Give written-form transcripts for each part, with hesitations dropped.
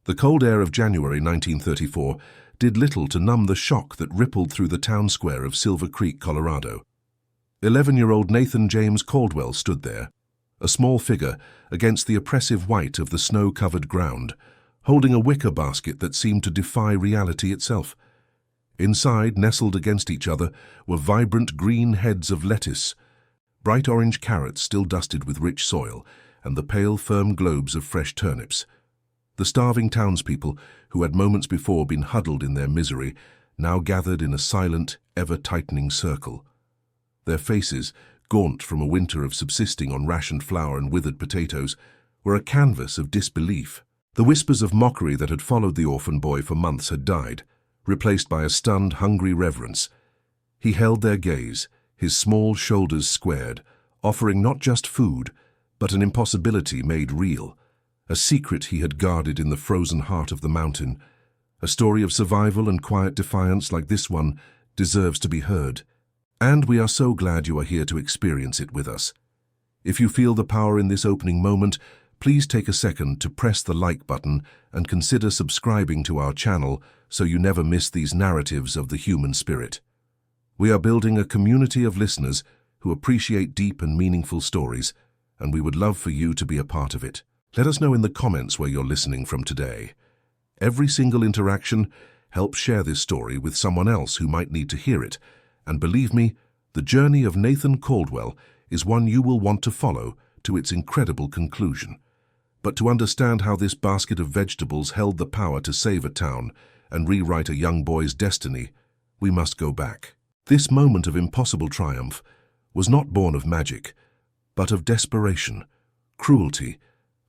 The cold air of January 1934 did little to numb the shock that rippled through the town square of Silver Creek, Colorado. 11-year-old Nathan James Caldwell stood there, a small figure against the oppressive white of the snow-covered ground, holding a wicker basket that seemed to defy reality itself. Inside, nestled against each other, were vibrant green heads of lettuce, bright orange carrots still dusted with rich soil, and the pale, firm globes of fresh turnips. The starving townspeople, who had moments before been huddled in their misery, now gathered in a silent, ever-tightening circle. Their faces, gaunt from a winter of subsisting on rationed flour and withered potatoes, were a canvas of disbelief. The whispers of mockery that had followed the orphan boy for months had died, replaced by a stunned, hungry reverence. He held their gaze, his small shoulders squared, offering not just food, but an impossibility made real, a secret he had guarded in the frozen heart of the mountain. A story of survival and quiet defiance like this one deserves to be heard. And we are so glad you are here to experience it with us. If you feel the power in this opening moment, please take a second to press the like button and consider subscribing to our channel so you never miss these narratives of the human spirit. We are building a community of listeners who appreciate deep and meaningful stories, and we would love for you to be a part of it. Let us know in the comments where you're listening from today. Every single interaction helps share this story with someone else who might need to hear it, and believe me, the journey of Nathan Caldwell is one you will want to follow to its incredible conclusion. But to understand how this basket of vegetables held the power to save a town and rewrite a young boy's destiny, we must go back. This moment of impossible triumph was not born of magic, but of desperation, cruelty,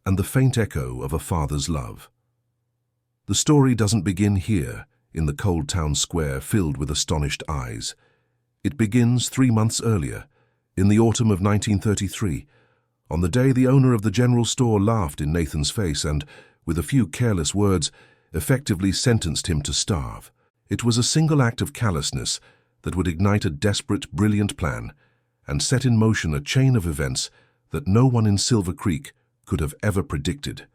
and the faint echo of a father's love. The story doesn't begin here, in the cold town square filled with astonished eyes. It begins 3 months earlier, in the autumn of 1933, on the day the owner of the general store laughed in Nathan's face and, with a few careless words, effectively sentenced him to starve. It was a single act of callousness that would ignite a desperate, brilliant plan and set in motion a chain of events that no one in Silver Creek could have ever predicted.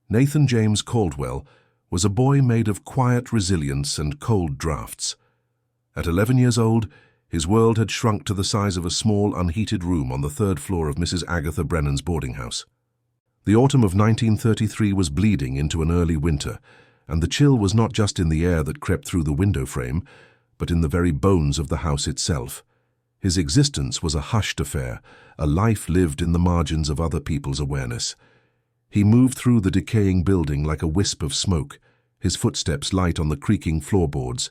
Nathan James Caldwell was a boy made of quiet resilience and cold drafts. At 11 years old, his world had shrunk to the size of a small, unheated room on the 3rd floor of Mrs. Agatha Brennan's boarding house. The autumn of 1933 was bleeding into an early winter, and the chill was not just in the air that crept through the window frame, but in the very bones of the house itself. His existence was a hushed affair, a life lived in the margins of other people's awareness. He moved through the decaying building like a wisp of smoke, his footsteps light on the creaking floorboards,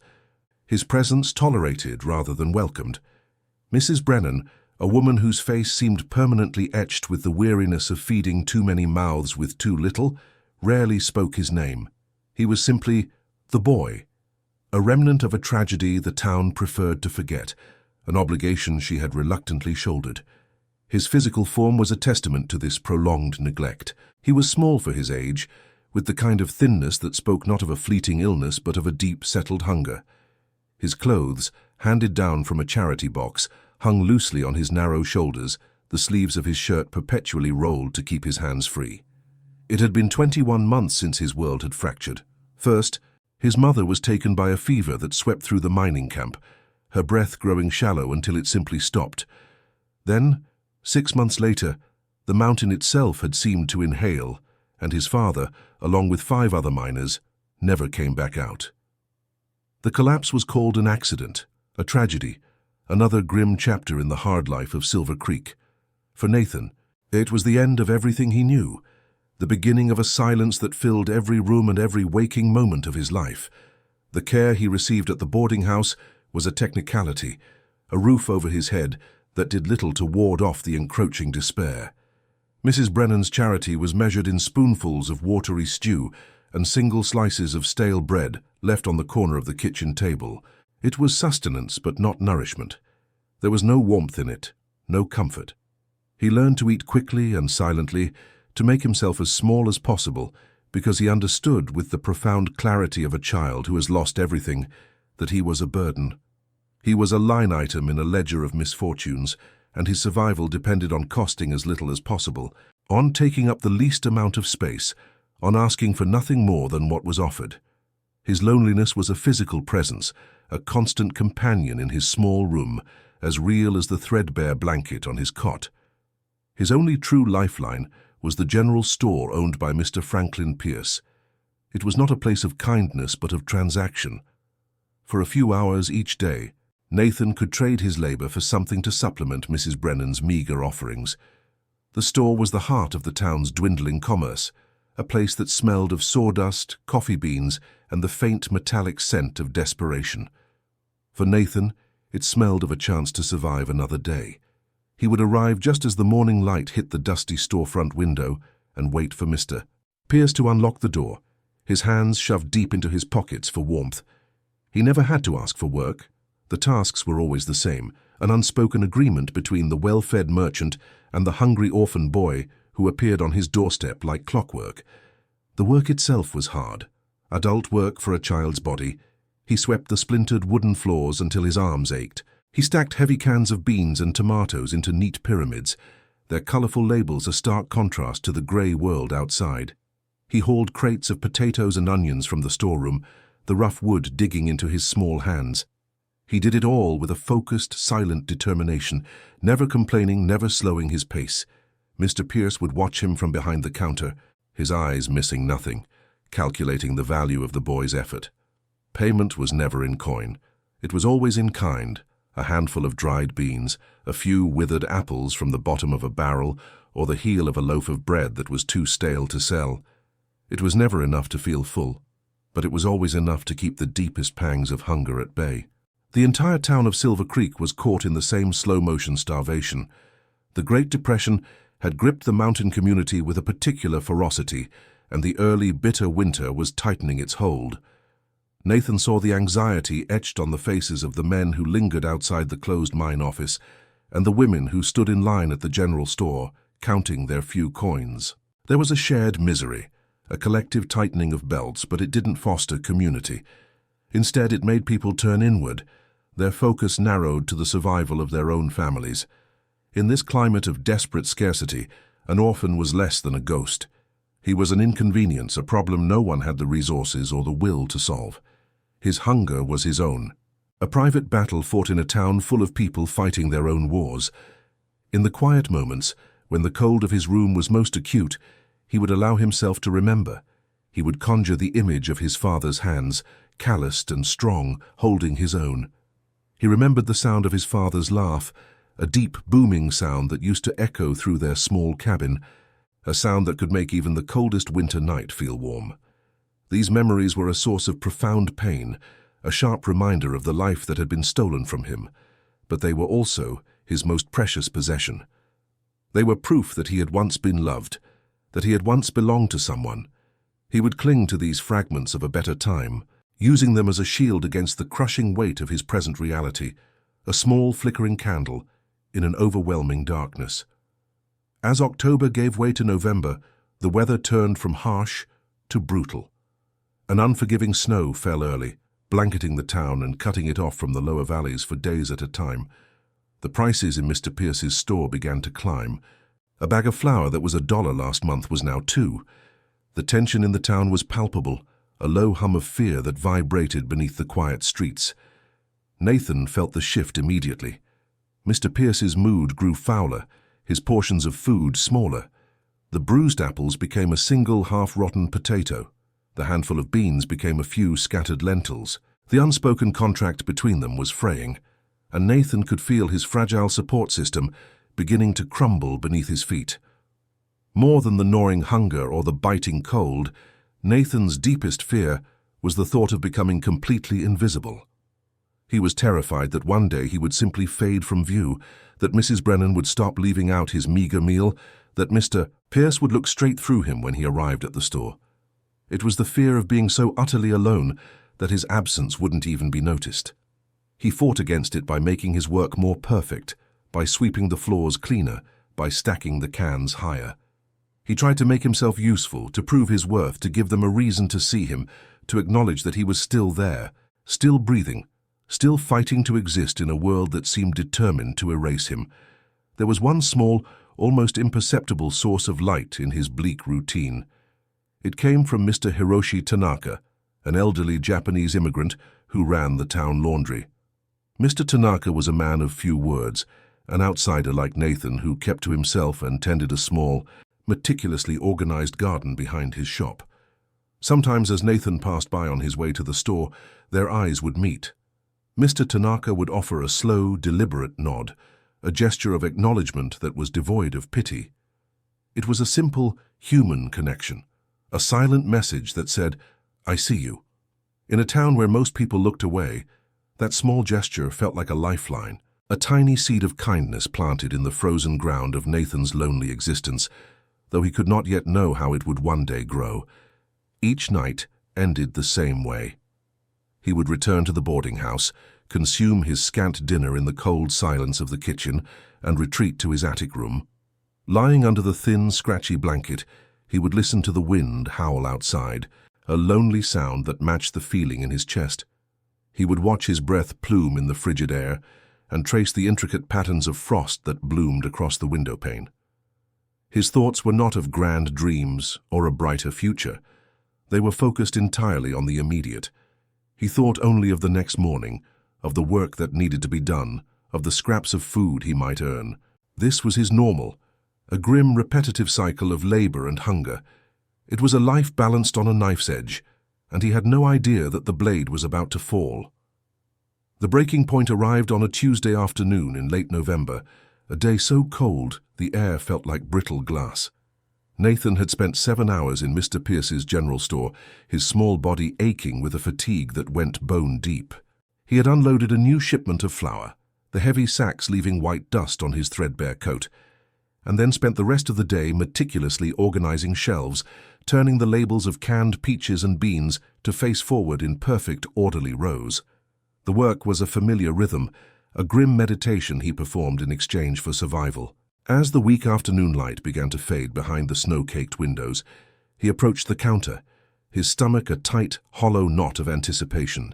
his presence tolerated rather than welcomed. Mrs. Brennan, a woman whose face seemed permanently etched with the weariness of feeding too many mouths with too little, rarely spoke his name. He was simply the boy, a remnant of a tragedy the town preferred to forget, an obligation she had reluctantly shouldered. His physical form was a testament to this prolonged neglect. He was small for his age, with the kind of thinness that spoke not of a fleeting illness but of a deep, settled hunger. His clothes, handed down from a charity box, hung loosely on his narrow shoulders, the sleeves of his shirt perpetually rolled to keep his hands free. It had been 21 months since his world had fractured. First, his mother was taken by a fever that swept through the mining camp, her breath growing shallow until it simply stopped. Then, 6 months later, the mountain itself had seemed to inhale, and his father, along with 5 other miners, never came back out. The collapse was called an accident, a tragedy, another grim chapter in the hard life of Silver Creek. For Nathan, it was the end of everything he knew, the beginning of a silence that filled every room and every waking moment of his life. The care he received at the boarding house was a technicality, a roof over his head that did little to ward off the encroaching despair. Mrs. Brennan's charity was measured in spoonfuls of watery stew and single slices of stale bread left on the corner of the kitchen table. It was sustenance but not nourishment. There was no warmth in it, no comfort. He learned to eat quickly and silently, to make himself as small as possible, because he understood with the profound clarity of a child who has lost everything that he was a burden. He was a line item in a ledger of misfortunes, and his survival depended on costing as little as possible, on taking up the least amount of space, on asking for nothing more than what was offered. His loneliness was a physical presence, a constant companion in his small room, as real as the threadbare blanket on his cot. His only true lifeline was the general store owned by Mr. Franklin Pierce. It was not a place of kindness but of transaction. For a few hours each day, Nathan could trade his labor for something to supplement Mrs. Brennan's meager offerings. The store was the heart of the town's dwindling commerce, a place that smelled of sawdust, coffee beans, and the faint metallic scent of desperation. For Nathan, it smelled of a chance to survive another day. He would arrive just as the morning light hit the dusty storefront window and wait for Mr. Pierce to unlock the door, his hands shoved deep into his pockets for warmth. He never had to ask for work. The tasks were always the same, an unspoken agreement between the well-fed merchant and the hungry orphan boy who appeared on his doorstep like clockwork. The work itself was hard, adult work for a child's body. He swept the splintered wooden floors until his arms ached. He stacked heavy cans of beans and tomatoes into neat pyramids, their colorful labels a stark contrast to the grey world outside. He hauled crates of potatoes and onions from the storeroom, the rough wood digging into his small hands. He did it all with a focused, silent determination, never complaining, never slowing his pace. Mr. Pierce would watch him from behind the counter, his eyes missing nothing, calculating the value of the boy's effort. Payment was never in coin. It was always in kind, a handful of dried beans, a few withered apples from the bottom of a barrel, or the heel of a loaf of bread that was too stale to sell. It was never enough to feel full, but it was always enough to keep the deepest pangs of hunger at bay. The entire town of Silver Creek was caught in the same slow-motion starvation. The Great Depression had gripped the mountain community with a particular ferocity, and the early, bitter winter was tightening its hold. Nathan saw the anxiety etched on the faces of the men who lingered outside the closed mine office, and the women who stood in line at the general store, counting their few coins. There was a shared misery, a collective tightening of belts, but it didn't foster community. Instead, it made people turn inward, their focus narrowed to the survival of their own families. In this climate of desperate scarcity, an orphan was less than a ghost. He was an inconvenience, a problem no one had the resources or the will to solve. His hunger was his own, a private battle fought in a town full of people fighting their own wars. In the quiet moments, when the cold of his room was most acute, he would allow himself to remember. He would conjure the image of his father's hands, calloused and strong, holding his own. He remembered the sound of his father's laugh, a deep, booming sound that used to echo through their small cabin, a sound that could make even the coldest winter night feel warm. These memories were a source of profound pain, a sharp reminder of the life that had been stolen from him, but they were also his most precious possession. They were proof that he had once been loved, that he had once belonged to someone. He would cling to these fragments of a better time, using them as a shield against the crushing weight of his present reality, a small flickering candle in an overwhelming darkness. As October gave way to November, the weather turned from harsh to brutal. An unforgiving snow fell early, blanketing the town and cutting it off from the lower valleys for days at a time. The prices in Mr. Pierce's store began to climb. A bag of flour that was $1 last month was now $2. The tension in the town was palpable, a low hum of fear that vibrated beneath the quiet streets. Nathan felt the shift immediately. Mr. Pierce's mood grew fouler, his portions of food smaller. The bruised apples became a single half-rotten potato. The handful of beans became a few scattered lentils. The unspoken contract between them was fraying, and Nathan could feel his fragile support system beginning to crumble beneath his feet. More than the gnawing hunger or the biting cold, Nathan's deepest fear was the thought of becoming completely invisible. He was terrified that one day he would simply fade from view, that Mrs. Brennan would stop leaving out his meager meal, that Mr. Pierce would look straight through him when he arrived at the store. It was the fear of being so utterly alone that his absence wouldn't even be noticed. He fought against it by making his work more perfect, by sweeping the floors cleaner, by stacking the cans higher. He tried to make himself useful, to prove his worth, to give them a reason to see him, to acknowledge that he was still there, still breathing, still fighting to exist in a world that seemed determined to erase him. There was one small, almost imperceptible source of light in his bleak routine. It came from Mr. Hiroshi Tanaka, an elderly Japanese immigrant who ran the town laundry. Mr. Tanaka was a man of few words, an outsider like Nathan who kept to himself and tended a small, meticulously organized garden behind his shop. Sometimes as Nathan passed by on his way to the store, their eyes would meet. Mr. Tanaka would offer a slow, deliberate nod, a gesture of acknowledgement that was devoid of pity. It was a simple, human connection, a silent message that said, "I see you." In a town where most people looked away, that small gesture felt like a lifeline, a tiny seed of kindness planted in the frozen ground of Nathan's lonely existence, though he could not yet know how it would one day grow. Each night ended the same way. He would return to the boarding house, consume his scant dinner in the cold silence of the kitchen, and retreat to his attic room. Lying under the thin, scratchy blanket, he would listen to the wind howl outside, a lonely sound that matched the feeling in his chest. He would watch his breath plume in the frigid air and trace the intricate patterns of frost that bloomed across the window pane. His thoughts were not of grand dreams or a brighter future. They were focused entirely on the immediate. He thought only of the next morning, of the work that needed to be done, of the scraps of food he might earn. This was his normal, a grim, repetitive cycle of labor and hunger. It was a life balanced on a knife's edge, and he had no idea that the blade was about to fall. The breaking point arrived on a Tuesday afternoon in late November, a day so cold the air felt like brittle glass. Nathan had spent 7 hours in Mr. Pierce's general store, his small body aching with a fatigue that went bone deep. He had unloaded a new shipment of flour, the heavy sacks leaving white dust on his threadbare coat, and then spent the rest of the day meticulously organizing shelves, turning the labels of canned peaches and beans to face forward in perfect, orderly rows. The work was a familiar rhythm, a grim meditation he performed in exchange for survival. As the weak afternoon light began to fade behind the snow-caked windows, he approached the counter, his stomach a tight, hollow knot of anticipation.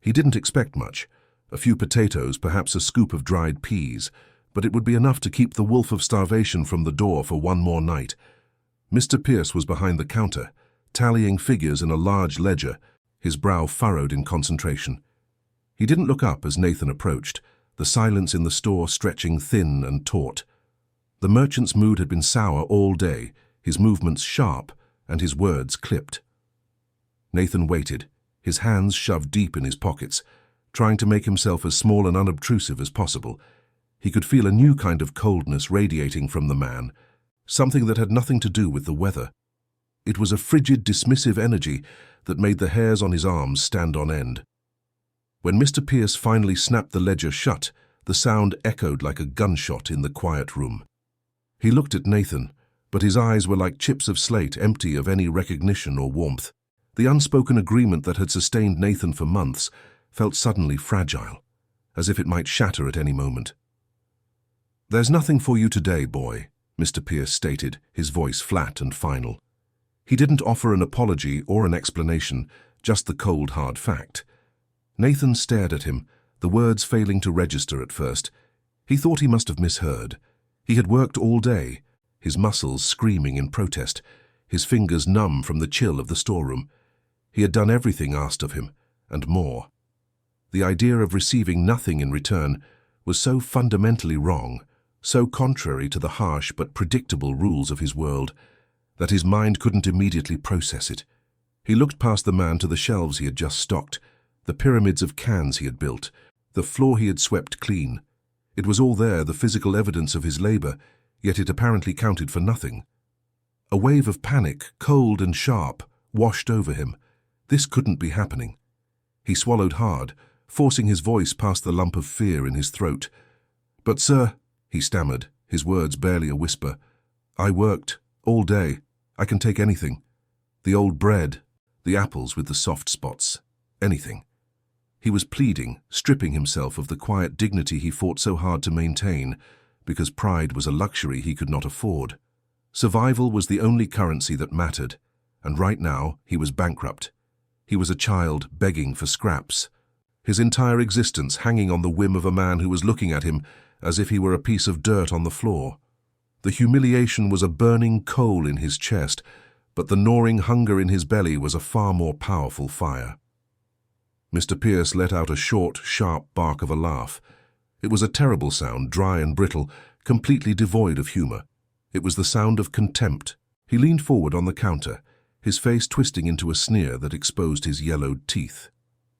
He didn't expect much, a few potatoes, perhaps a scoop of dried peas, but it would be enough to keep the wolf of starvation from the door for one more night. Mr. Pierce was behind the counter, tallying figures in a large ledger, his brow furrowed in concentration. He didn't look up as Nathan approached, the silence in the store stretching thin and taut. The merchant's mood had been sour all day, his movements sharp, and his words clipped. Nathan waited, his hands shoved deep in his pockets, trying to make himself as small and unobtrusive as possible. He could feel a new kind of coldness radiating from the man, something that had nothing to do with the weather. It was a frigid, dismissive energy that made the hairs on his arms stand on end. When Mr. Pierce finally snapped the ledger shut, the sound echoed like a gunshot in the quiet room. He looked at Nathan, but his eyes were like chips of slate, empty of any recognition or warmth. The unspoken agreement that had sustained Nathan for months felt suddenly fragile, as if it might shatter at any moment. "There's nothing for you today, boy," Mr. Pierce stated, his voice flat and final. He didn't offer an apology or an explanation, just the cold, hard fact. Nathan stared at him, the words failing to register at first. He thought he must have misheard. He had worked all day, his muscles screaming in protest, his fingers numb from the chill of the storeroom. He had done everything asked of him, and more. The idea of receiving nothing in return was so fundamentally wrong, so contrary to the harsh but predictable rules of his world, that his mind couldn't immediately process it. He looked past the man to the shelves he had just stocked, the pyramids of cans he had built, the floor he had swept clean. It was all there, the physical evidence of his labor, yet it apparently counted for nothing. A wave of panic, cold and sharp, washed over him. This couldn't be happening. He swallowed hard, forcing his voice past the lump of fear in his throat. "But sir," he stammered, his words barely a whisper, "I worked, all day. I can take anything. The old bread, the apples with the soft spots, anything." He was pleading, stripping himself of the quiet dignity he fought so hard to maintain, because pride was a luxury he could not afford. Survival was the only currency that mattered, and right now he was bankrupt. He was a child begging for scraps, his entire existence hanging on the whim of a man who was looking at him as if he were a piece of dirt on the floor. The humiliation was a burning coal in his chest, but the gnawing hunger in his belly was a far more powerful fire. Mr. Pierce let out a short, sharp bark of a laugh. It was a terrible sound, dry and brittle, completely devoid of humor. It was the sound of contempt. He leaned forward on the counter, his face twisting into a sneer that exposed his yellowed teeth.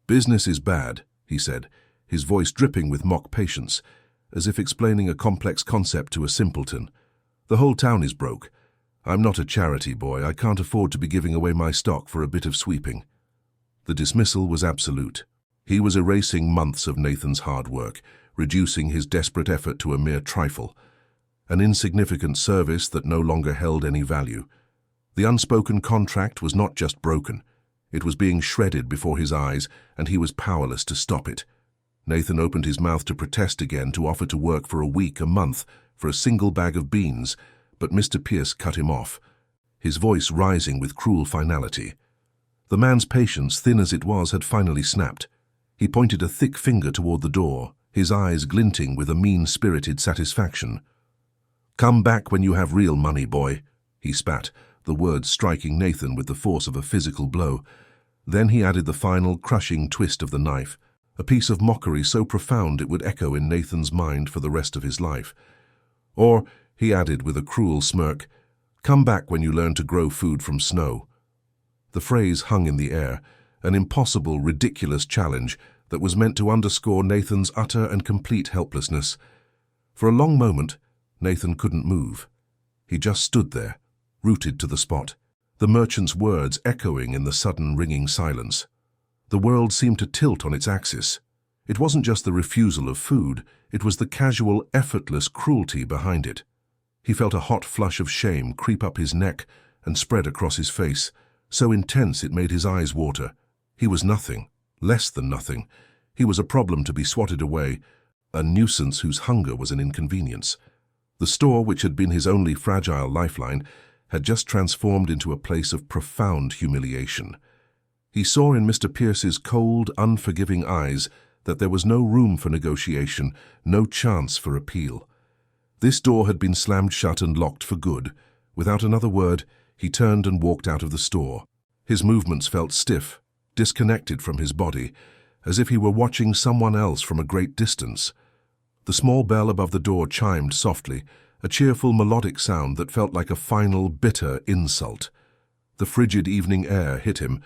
"Business is bad," he said, his voice dripping with mock patience, as if explaining a complex concept to a simpleton. "The whole town is broke. I'm not a charity boy. I can't afford to be giving away my stock for a bit of sweeping." The dismissal was absolute. He was erasing months of Nathan's hard work, reducing his desperate effort to a mere trifle, an insignificant service that no longer held any value. The unspoken contract was not just broken. It was being shredded before his eyes, and he was powerless to stop it. Nathan opened his mouth to protest again, to offer to work for a week, a month, for a single bag of beans, but Mr. Pierce cut him off, his voice rising with cruel finality. The man's patience, thin as it was, had finally snapped. He pointed a thick finger toward the door, his eyes glinting with a mean-spirited satisfaction. "Come back when you have real money, boy," he spat, the words striking Nathan with the force of a physical blow. Then he added the final, crushing twist of the knife, a piece of mockery so profound it would echo in Nathan's mind for the rest of his life. "Or," he added with a cruel smirk, "come back when you learn to grow food from snow." The phrase hung in the air, an impossible, ridiculous challenge that was meant to underscore Nathan's utter and complete helplessness. For a long moment, Nathan couldn't move. He just stood there, rooted to the spot, the merchant's words echoing in the sudden ringing silence. The world seemed to tilt on its axis. It wasn't just the refusal of food, it was the casual, effortless cruelty behind it. He felt a hot flush of shame creep up his neck and spread across his face, so intense it made his eyes water. He was nothing, less than nothing. He was a problem to be swatted away, a nuisance whose hunger was an inconvenience. The store, which had been his only fragile lifeline, had just transformed into a place of profound humiliation. He saw in Mr. Pierce's cold, unforgiving eyes that there was no room for negotiation, no chance for appeal. This door had been slammed shut and locked for good. Without another word, he turned and walked out of the store. His movements felt stiff, disconnected from his body, as if he were watching someone else from a great distance. The small bell above the door chimed softly, a cheerful melodic sound that felt like a final, bitter insult. The frigid evening air hit him,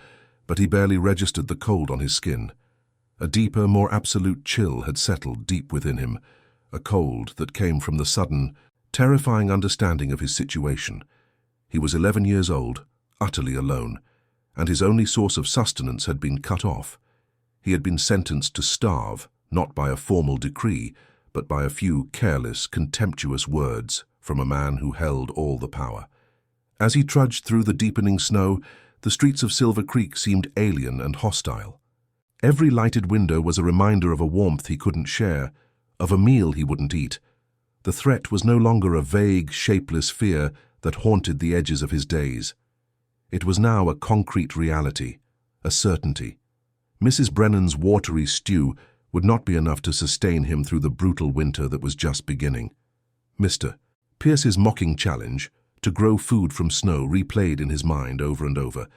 but he barely registered the cold on his skin. A deeper, more absolute chill had settled deep within him, a cold that came from the sudden, terrifying understanding of his situation. He was 11 years old, utterly alone, and his only source of sustenance had been cut off. He had been sentenced to starve, not by a formal decree, but by a few careless, contemptuous words from a man who held all the power. As he trudged through the deepening snow, the streets of Silver Creek seemed alien and hostile. Every lighted window was a reminder of a warmth he couldn't share, of a meal he wouldn't eat. The threat was no longer a vague, shapeless fear that haunted the edges of his days. It was now a concrete reality, a certainty. Mrs. Brennan's watery stew would not be enough to sustain him through the brutal winter that was just beginning. Mr. Pierce's mocking challenge to grow food from snow replayed in his mind over and over.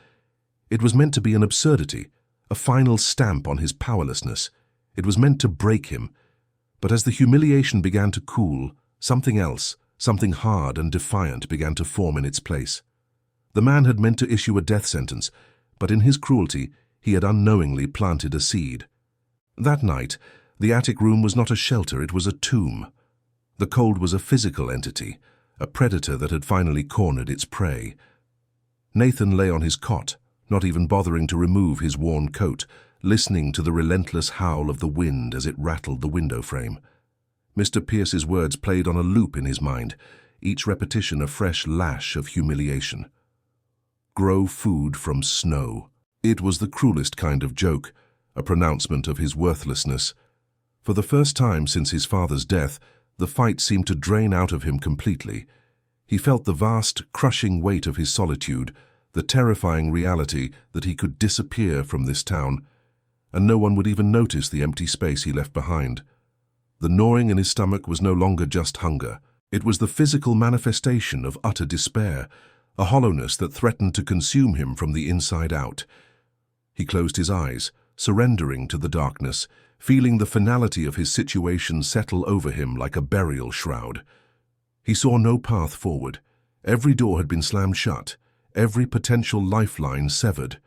It was meant to be an absurdity, a final stamp on his powerlessness. It was meant to break him. But as the humiliation began to cool, something else, something hard and defiant, began to form in its place. The man had meant to issue a death sentence, but in his cruelty he had unknowingly planted a seed. That night, the attic room was not a shelter, it was a tomb. The cold was a physical entity, a predator that had finally cornered its prey. Nathan lay on his cot, not even bothering to remove his worn coat, listening to the relentless howl of the wind as it rattled the window frame. Mr. Pierce's words played on a loop in his mind, each repetition a fresh lash of humiliation. Grow food from snow. It was the cruelest kind of joke, a pronouncement of his worthlessness. For the first time since his father's death, the fight seemed to drain out of him completely. He felt the vast, crushing weight of his solitude, the terrifying reality that he could disappear from this town, and no one would even notice the empty space he left behind. The gnawing in his stomach was no longer just hunger. It was the physical manifestation of utter despair, a hollowness that threatened to consume him from the inside out. He closed his eyes, surrendering to the darkness, feeling the finality of his situation settle over him like a burial shroud. He saw no path forward. Every door had been slammed shut, every potential lifeline severed.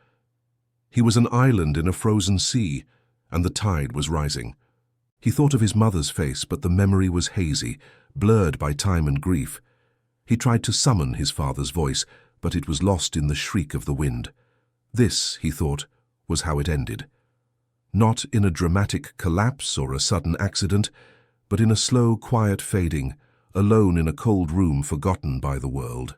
He was an island in a frozen sea, and the tide was rising. He thought of his mother's face, but the memory was hazy, blurred by time and grief. He tried to summon his father's voice, but it was lost in the shriek of the wind. This, he thought, was how it ended. Not in a dramatic collapse or a sudden accident, but in a slow, quiet fading, alone in a cold room forgotten by the world.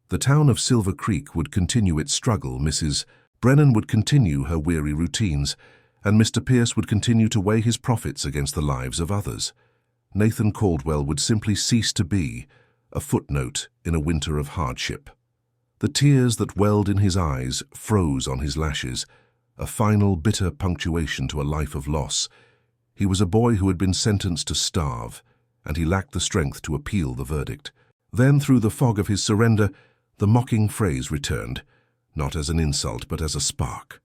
The town of Silver Creek would continue its struggle, Mrs. Brennan would continue her weary routines, and Mr. Pierce would continue to weigh his profits against the lives of others. Nathan Caldwell would simply cease to be a footnote in a winter of hardship. The tears that welled in his eyes froze on his lashes, a final bitter punctuation to a life of loss. He was a boy who had been sentenced to starve, and he lacked the strength to appeal the verdict. Then, through the fog of his surrender, the mocking phrase returned, not as an insult but as a spark.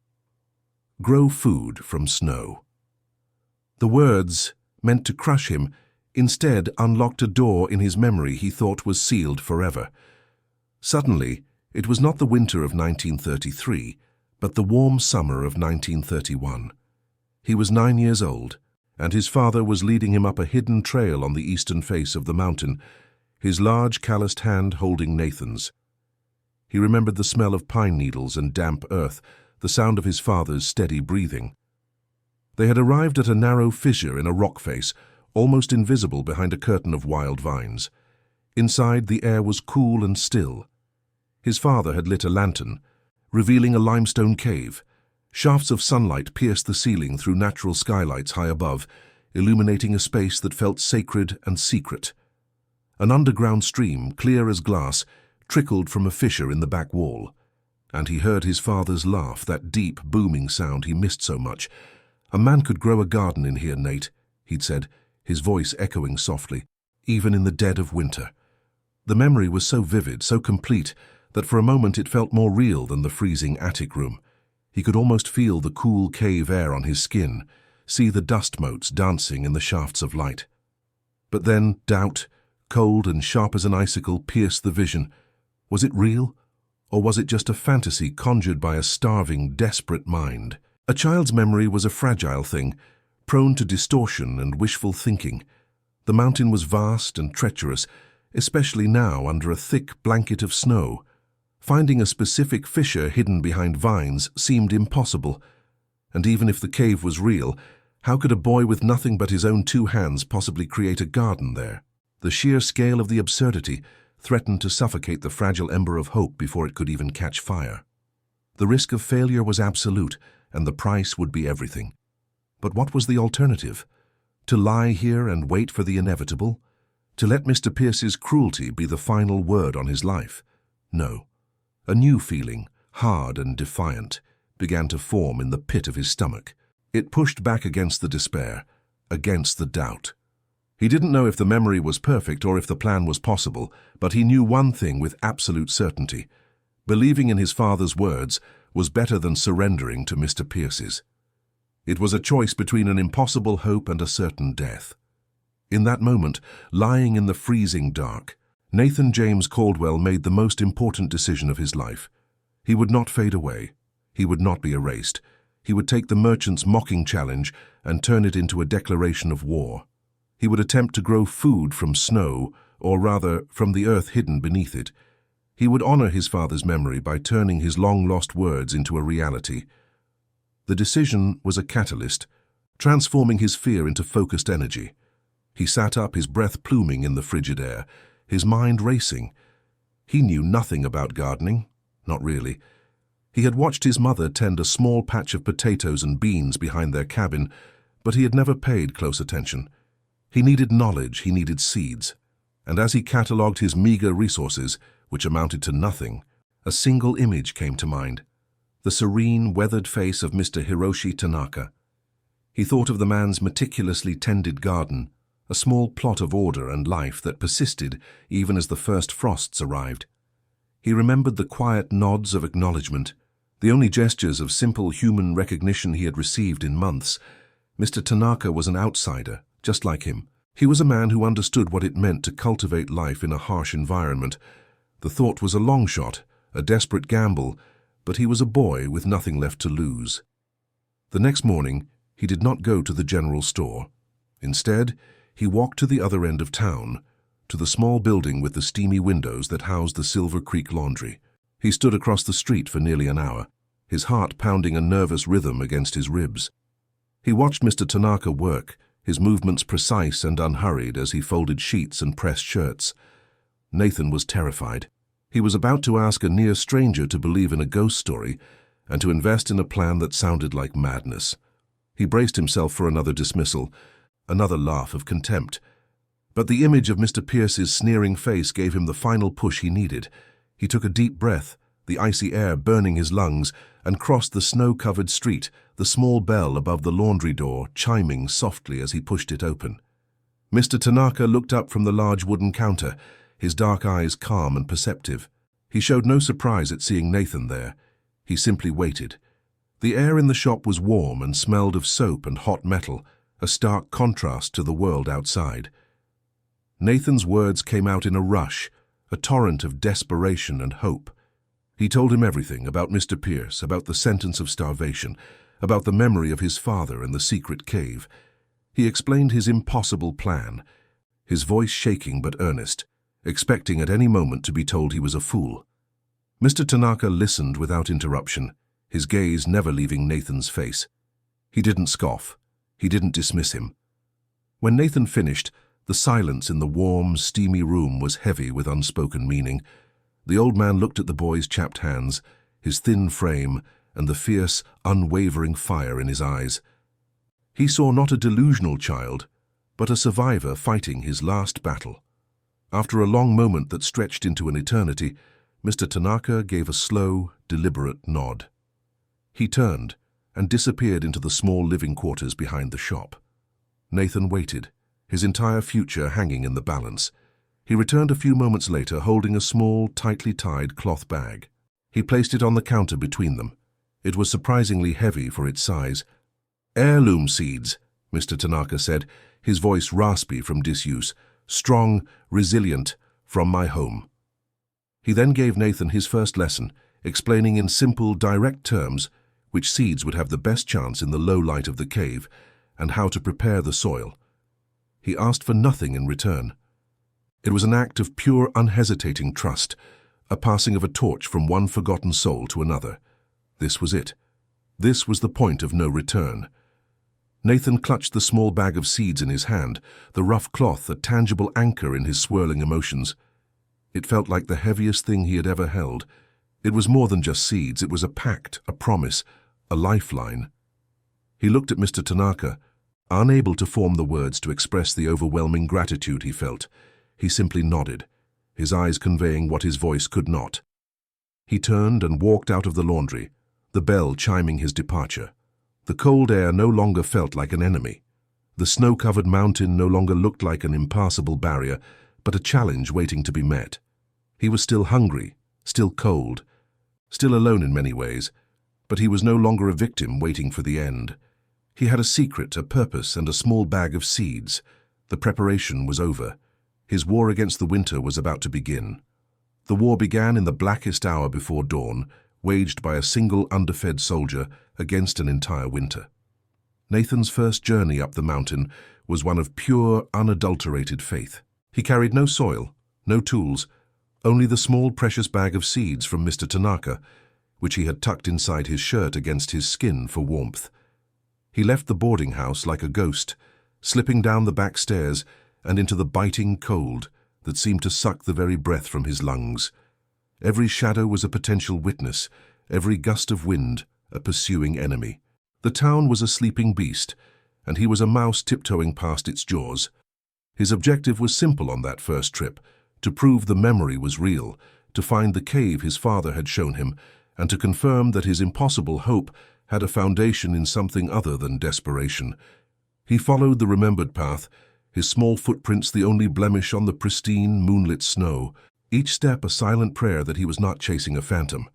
Grow food from snow. The words, meant to crush him, instead unlocked a door in his memory he thought was sealed forever. Suddenly, it was not the winter of 1933, but the warm summer of 1931. He was 9 years old, and his father was leading him up a hidden trail on the eastern face of the mountain, his large calloused hand holding Nathan's. He remembered the smell of pine needles and damp earth, the sound of his father's steady breathing. They had arrived at a narrow fissure in a rock face, almost invisible behind a curtain of wild vines. Inside, the air was cool and still. His father had lit a lantern, revealing a limestone cave. Shafts of sunlight pierced the ceiling through natural skylights high above, illuminating a space that felt sacred and secret. An underground stream, clear as glass, trickled from a fissure in the back wall, and he heard his father's laugh, that deep, booming sound he missed so much. "A man could grow a garden in here, Nate," he'd said, his voice echoing softly, even in the dead of winter. The memory was so vivid, so complete, that for a moment it felt more real than the freezing attic room. He could almost feel the cool cave air on his skin, see the dust motes dancing in the shafts of light. But then doubt, cold and sharp as an icicle, pierced the vision. Was it real? Or was it just a fantasy conjured by a starving, desperate mind? A child's memory was a fragile thing, prone to distortion and wishful thinking. The mountain was vast and treacherous, especially now under a thick blanket of snow. Finding a specific fissure hidden behind vines seemed impossible. And even if the cave was real, how could a boy with nothing but his own 2 hands possibly create a garden there? The sheer scale of the absurdity threatened to suffocate the fragile ember of hope before it could even catch fire. The risk of failure was absolute, and the price would be everything. But what was the alternative? To lie here and wait for the inevitable? To let Mr. Pierce's cruelty be the final word on his life? No. A new feeling, hard and defiant, began to form in the pit of his stomach. It pushed back against the despair, against the doubt. He didn't know if the memory was perfect or if the plan was possible, but he knew one thing with absolute certainty. Believing in his father's words was better than surrendering to Mr. Pierce's. It was a choice between an impossible hope and a certain death. In that moment, lying in the freezing dark, Nathan James Caldwell made the most important decision of his life. He would not fade away. He would not be erased. He would take the merchant's mocking challenge and turn it into a declaration of war. He would attempt to grow food from snow, or rather, from the earth hidden beneath it. He would honor his father's memory by turning his long-lost words into a reality. The decision was a catalyst, transforming his fear into focused energy. He sat up, his breath pluming in the frigid air, his mind racing. He knew nothing about gardening, not really. He had watched his mother tend a small patch of potatoes and beans behind their cabin, but he had never paid close attention. He needed knowledge, he needed seeds. And as he catalogued his meager resources, which amounted to nothing, a single image came to mind: the serene, weathered face of Mr. Hiroshi Tanaka. He thought of the man's meticulously tended garden, a small plot of order and life that persisted even as the first frosts arrived. He remembered the quiet nods of acknowledgement, the only gestures of simple human recognition he had received in months. Mr. Tanaka was an outsider, just like him. He was a man who understood what it meant to cultivate life in a harsh environment. The thought was a long shot, a desperate gamble, but he was a boy with nothing left to lose. The next morning, he did not go to the general store. Instead, he walked to the other end of town, to the small building with the steamy windows that housed the Silver Creek Laundry. He stood across the street for nearly an hour, his heart pounding a nervous rhythm against his ribs. He watched Mr. Tanaka work, his movements precise and unhurried as he folded sheets and pressed shirts. Nathan was terrified. He was about to ask a near stranger to believe in a ghost story and to invest in a plan that sounded like madness. He braced himself for another dismissal, another laugh of contempt. But the image of Mr. Pierce's sneering face gave him the final push he needed. He took a deep breath, the icy air burning his lungs, and crossed the snow-covered street, the small bell above the laundry door chiming softly as he pushed it open. Mr. Tanaka looked up from the large wooden counter, his dark eyes calm and perceptive. He showed no surprise at seeing Nathan there. He simply waited. The air in the shop was warm and smelled of soap and hot metal, a stark contrast to the world outside. Nathan's words came out in a rush, a torrent of desperation and hope. He told him everything about Mr. Pierce, about the sentence of starvation, about the memory of his father and the secret cave. He explained his impossible plan, his voice shaking but earnest, expecting at any moment to be told he was a fool. Mr. Tanaka listened without interruption, his gaze never leaving Nathan's face. He didn't scoff. He didn't dismiss him. When Nathan finished, the silence in the warm, steamy room was heavy with unspoken meaning. The old man looked at the boy's chapped hands, his thin frame, and the fierce, unwavering fire in his eyes. He saw not a delusional child, but a survivor fighting his last battle. After a long moment that stretched into an eternity, Mr. Tanaka gave a slow, deliberate nod. He turned and disappeared into the small living quarters behind the shop. Nathan waited, his entire future hanging in the balance. He returned a few moments later holding a small, tightly tied cloth bag. He placed it on the counter between them. It was surprisingly heavy for its size. "Heirloom seeds," Mr. Tanaka said, his voice raspy from disuse. "Strong, resilient, from my home." He then gave Nathan his first lesson, explaining in simple, direct terms which seeds would have the best chance in the low light of the cave and how to prepare the soil. He asked for nothing in return. It was an act of pure, unhesitating trust, a passing of a torch from one forgotten soul to another. This was it. This was the point of no return. Nathan clutched the small bag of seeds in his hand, the rough cloth a tangible anchor in his swirling emotions. It felt like the heaviest thing he had ever held. It was more than just seeds, it was a pact, a promise, a lifeline. He looked at Mr. Tanaka, unable to form the words to express the overwhelming gratitude he felt. He simply nodded, his eyes conveying what his voice could not. He turned and walked out of the laundry, the bell chiming his departure. The cold air no longer felt like an enemy. The snow-covered mountain no longer looked like an impassable barrier, but a challenge waiting to be met. He was still hungry, still cold, still alone in many ways, but he was no longer a victim waiting for the end. He had a secret, a purpose, and a small bag of seeds. The preparation was over. His war against the winter was about to begin. The war began in the blackest hour before dawn, waged by a single underfed soldier against an entire winter. Nathan's first journey up the mountain was one of pure, unadulterated faith. He carried no soil, no tools, only the small precious bag of seeds from Mr. Tanaka, which he had tucked inside his shirt against his skin for warmth. He left the boarding house like a ghost, slipping down the back stairs and into the biting cold that seemed to suck the very breath from his lungs. Every shadow was a potential witness, every gust of wind a pursuing enemy. The town was a sleeping beast, and he was a mouse tiptoeing past its jaws. His objective was simple on that first trip, to prove the memory was real, to find the cave his father had shown him, and to confirm that his impossible hope had a foundation in something other than desperation. He followed the remembered path, his small footprints the only blemish on the pristine, moonlit snow. each step a silent prayer that he was not chasing a phantom.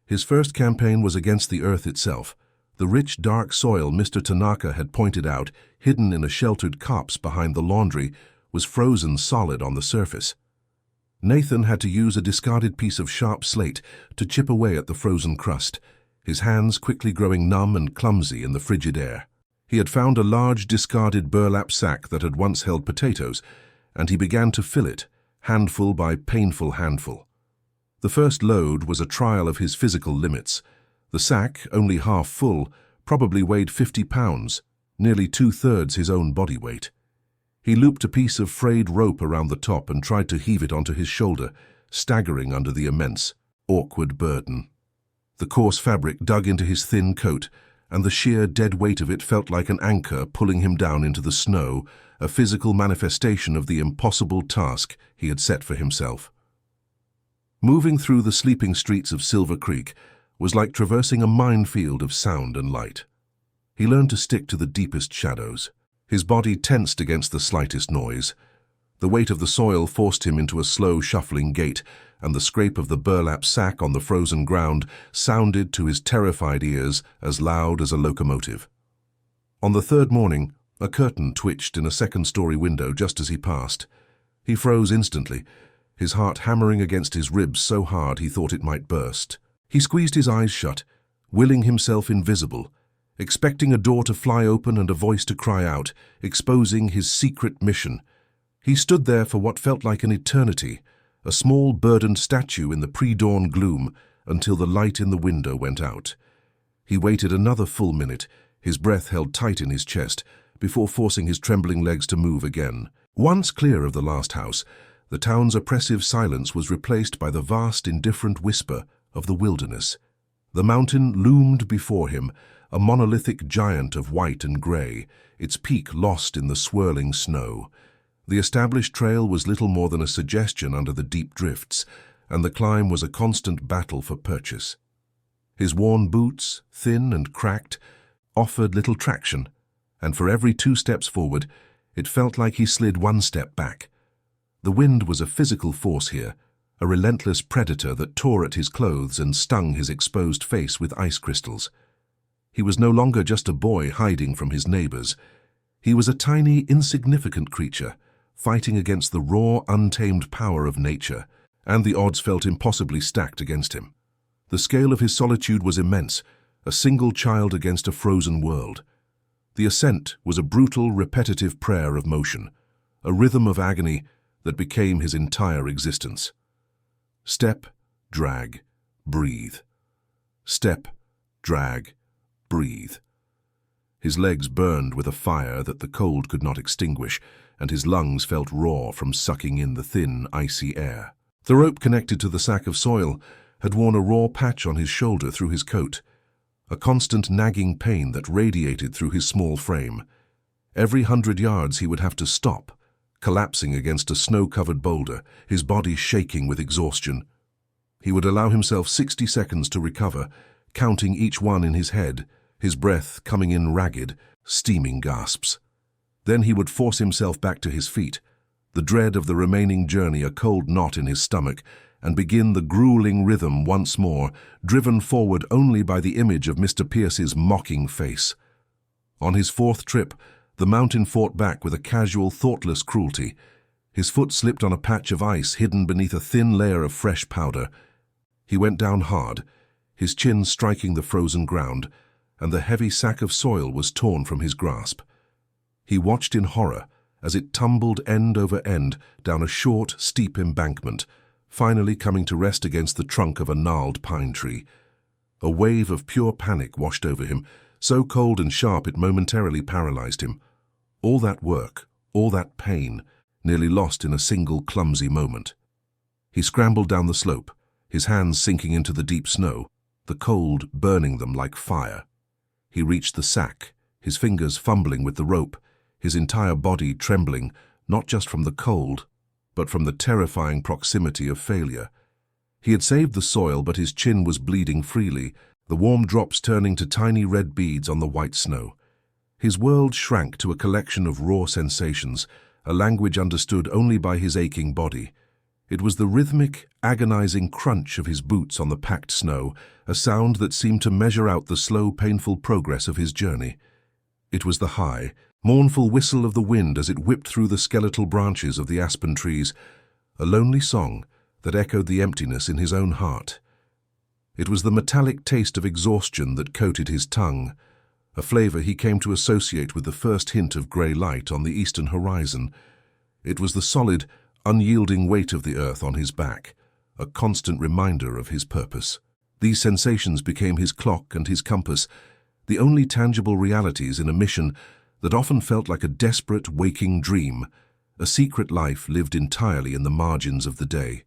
His first campaign was against the earth itself. The rich, dark soil Mr. Tanaka had pointed out, hidden in a sheltered copse behind the laundry, was frozen solid on the surface. Nathan had to use a discarded piece of sharp slate to chip away at the frozen crust, his hands quickly growing numb and clumsy in the frigid air. He had found a large discarded burlap sack that had once held potatoes, and he began to fill it, handful by painful handful. The first load was a trial of his physical limits. The sack, only half full, probably weighed 50 pounds, nearly 2/3 his own body weight. He looped a piece of frayed rope around the top and tried to heave it onto his shoulder, staggering under the immense, awkward burden. The coarse fabric dug into his thin coat, and the sheer dead weight of it felt like an anchor pulling him down into the snow, a physical manifestation of the impossible task he had set for himself. Moving through the sleeping streets of Silver Creek was like traversing a minefield of sound and light. He learned to stick to the deepest shadows. His body tensed against the slightest noise. The weight of the soil forced him into a slow, shuffling gait, and the scrape of the burlap sack on the frozen ground sounded to his terrified ears as loud as a locomotive. On the third morning, a curtain twitched in a second-story window just as he passed. He froze instantly, his heart hammering against his ribs so hard he thought it might burst. He squeezed his eyes shut, willing himself invisible, expecting a door to fly open and a voice to cry out, exposing his secret mission. He stood there for what felt like an eternity, a small burdened statue in the pre-dawn gloom, until the light in the window went out. He waited another full minute, his breath held tight in his chest, before forcing his trembling legs to move again. Once clear of the last house, the town's oppressive silence was replaced by the vast, indifferent whisper of the wilderness. The mountain loomed before him, a monolithic giant of white and grey, its peak lost in the swirling snow. The established trail was little more than a suggestion under the deep drifts, and the climb was a constant battle for purchase. His worn boots, thin and cracked, offered little traction, and for every 2 steps forward, it felt like he slid 1 step back. The wind was a physical force here, a relentless predator that tore at his clothes and stung his exposed face with ice crystals. He was no longer just a boy hiding from his neighbors. He was a tiny, insignificant creature, fighting against the raw, untamed power of nature, and the odds felt impossibly stacked against him. The scale of his solitude was immense, a single child against a frozen world. The ascent was a brutal, repetitive prayer of motion, a rhythm of agony that became his entire existence. Step, drag, breathe. Step, drag, breathe. His legs burned with a fire that the cold could not extinguish, and his lungs felt raw from sucking in the thin, icy air. The rope connected to the sack of soil had worn a raw patch on his shoulder through his coat, a constant nagging pain that radiated through his small frame. Every 100 yards he would have to stop, collapsing against a snow-covered boulder, his body shaking with exhaustion. He would allow himself 60 seconds to recover, counting each one in his head, his breath coming in ragged, steaming gasps. Then he would force himself back to his feet, the dread of the remaining journey a cold knot in his stomach, and begin the grueling rhythm once more, driven forward only by the image of Mr. Pierce's mocking face. On his 4th trip, the mountain fought back with a casual, thoughtless cruelty. His foot slipped on a patch of ice hidden beneath a thin layer of fresh powder. He went down hard, his chin striking the frozen ground, and the heavy sack of soil was torn from his grasp. He watched in horror as it tumbled end over end down a short, steep embankment, finally coming to rest against the trunk of a gnarled pine tree. A wave of pure panic washed over him, so cold and sharp it momentarily paralyzed him. All that work, all that pain, nearly lost in a single clumsy moment. He scrambled down the slope, his hands sinking into the deep snow, the cold burning them like fire. He reached the sack, his fingers fumbling with the rope, his entire body trembling, not just from the cold, but from the terrifying proximity of failure. He had saved the soil, but his chin was bleeding freely, the warm drops turning to tiny red beads on the white snow. His world shrank to a collection of raw sensations, a language understood only by his aching body. It was the rhythmic, agonizing crunch of his boots on the packed snow, a sound that seemed to measure out the slow, painful progress of his journey. It was the high, mournful whistle of the wind as it whipped through the skeletal branches of the aspen trees, a lonely song that echoed the emptiness in his own heart. It was the metallic taste of exhaustion that coated his tongue, a flavor he came to associate with the first hint of grey light on the eastern horizon. It was the solid, unyielding weight of the earth on his back, a constant reminder of his purpose. These sensations became his clock and his compass, the only tangible realities in a mission that often felt like a desperate, waking dream, a secret life lived entirely in the margins of the day.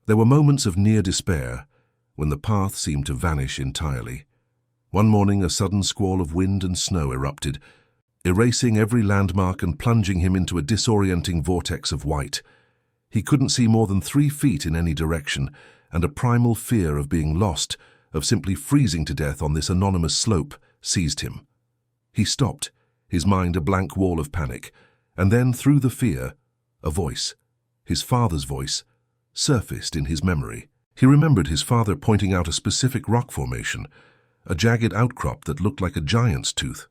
There were moments of near despair, when the path seemed to vanish entirely. One morning, a sudden squall of wind and snow erupted, erasing every landmark and plunging him into a disorienting vortex of white. He couldn't see more than 3 feet in any direction, and a primal fear of being lost, of simply freezing to death on this anonymous slope, seized him. He stopped, his mind a blank wall of panic, and then, through the fear, a voice, his father's voice, surfaced in his memory. He remembered his father pointing out a specific rock formation, a jagged outcrop that looked like a giant's tooth.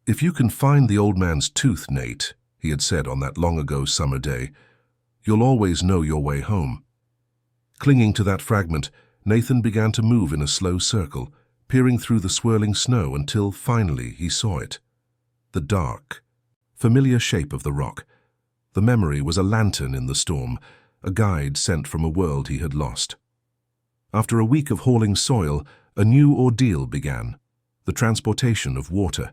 "If you can find the old man's tooth, Nate," he had said on that long-ago summer day, "you'll always know your way home." Clinging to that fragment, Nathan began to move in a slow circle, peering through the swirling snow until finally he saw it. The dark, familiar shape of the rock. The memory was a lantern in the storm, a guide sent from a world he had lost. After a week of hauling soil, a new ordeal began, the transportation of water.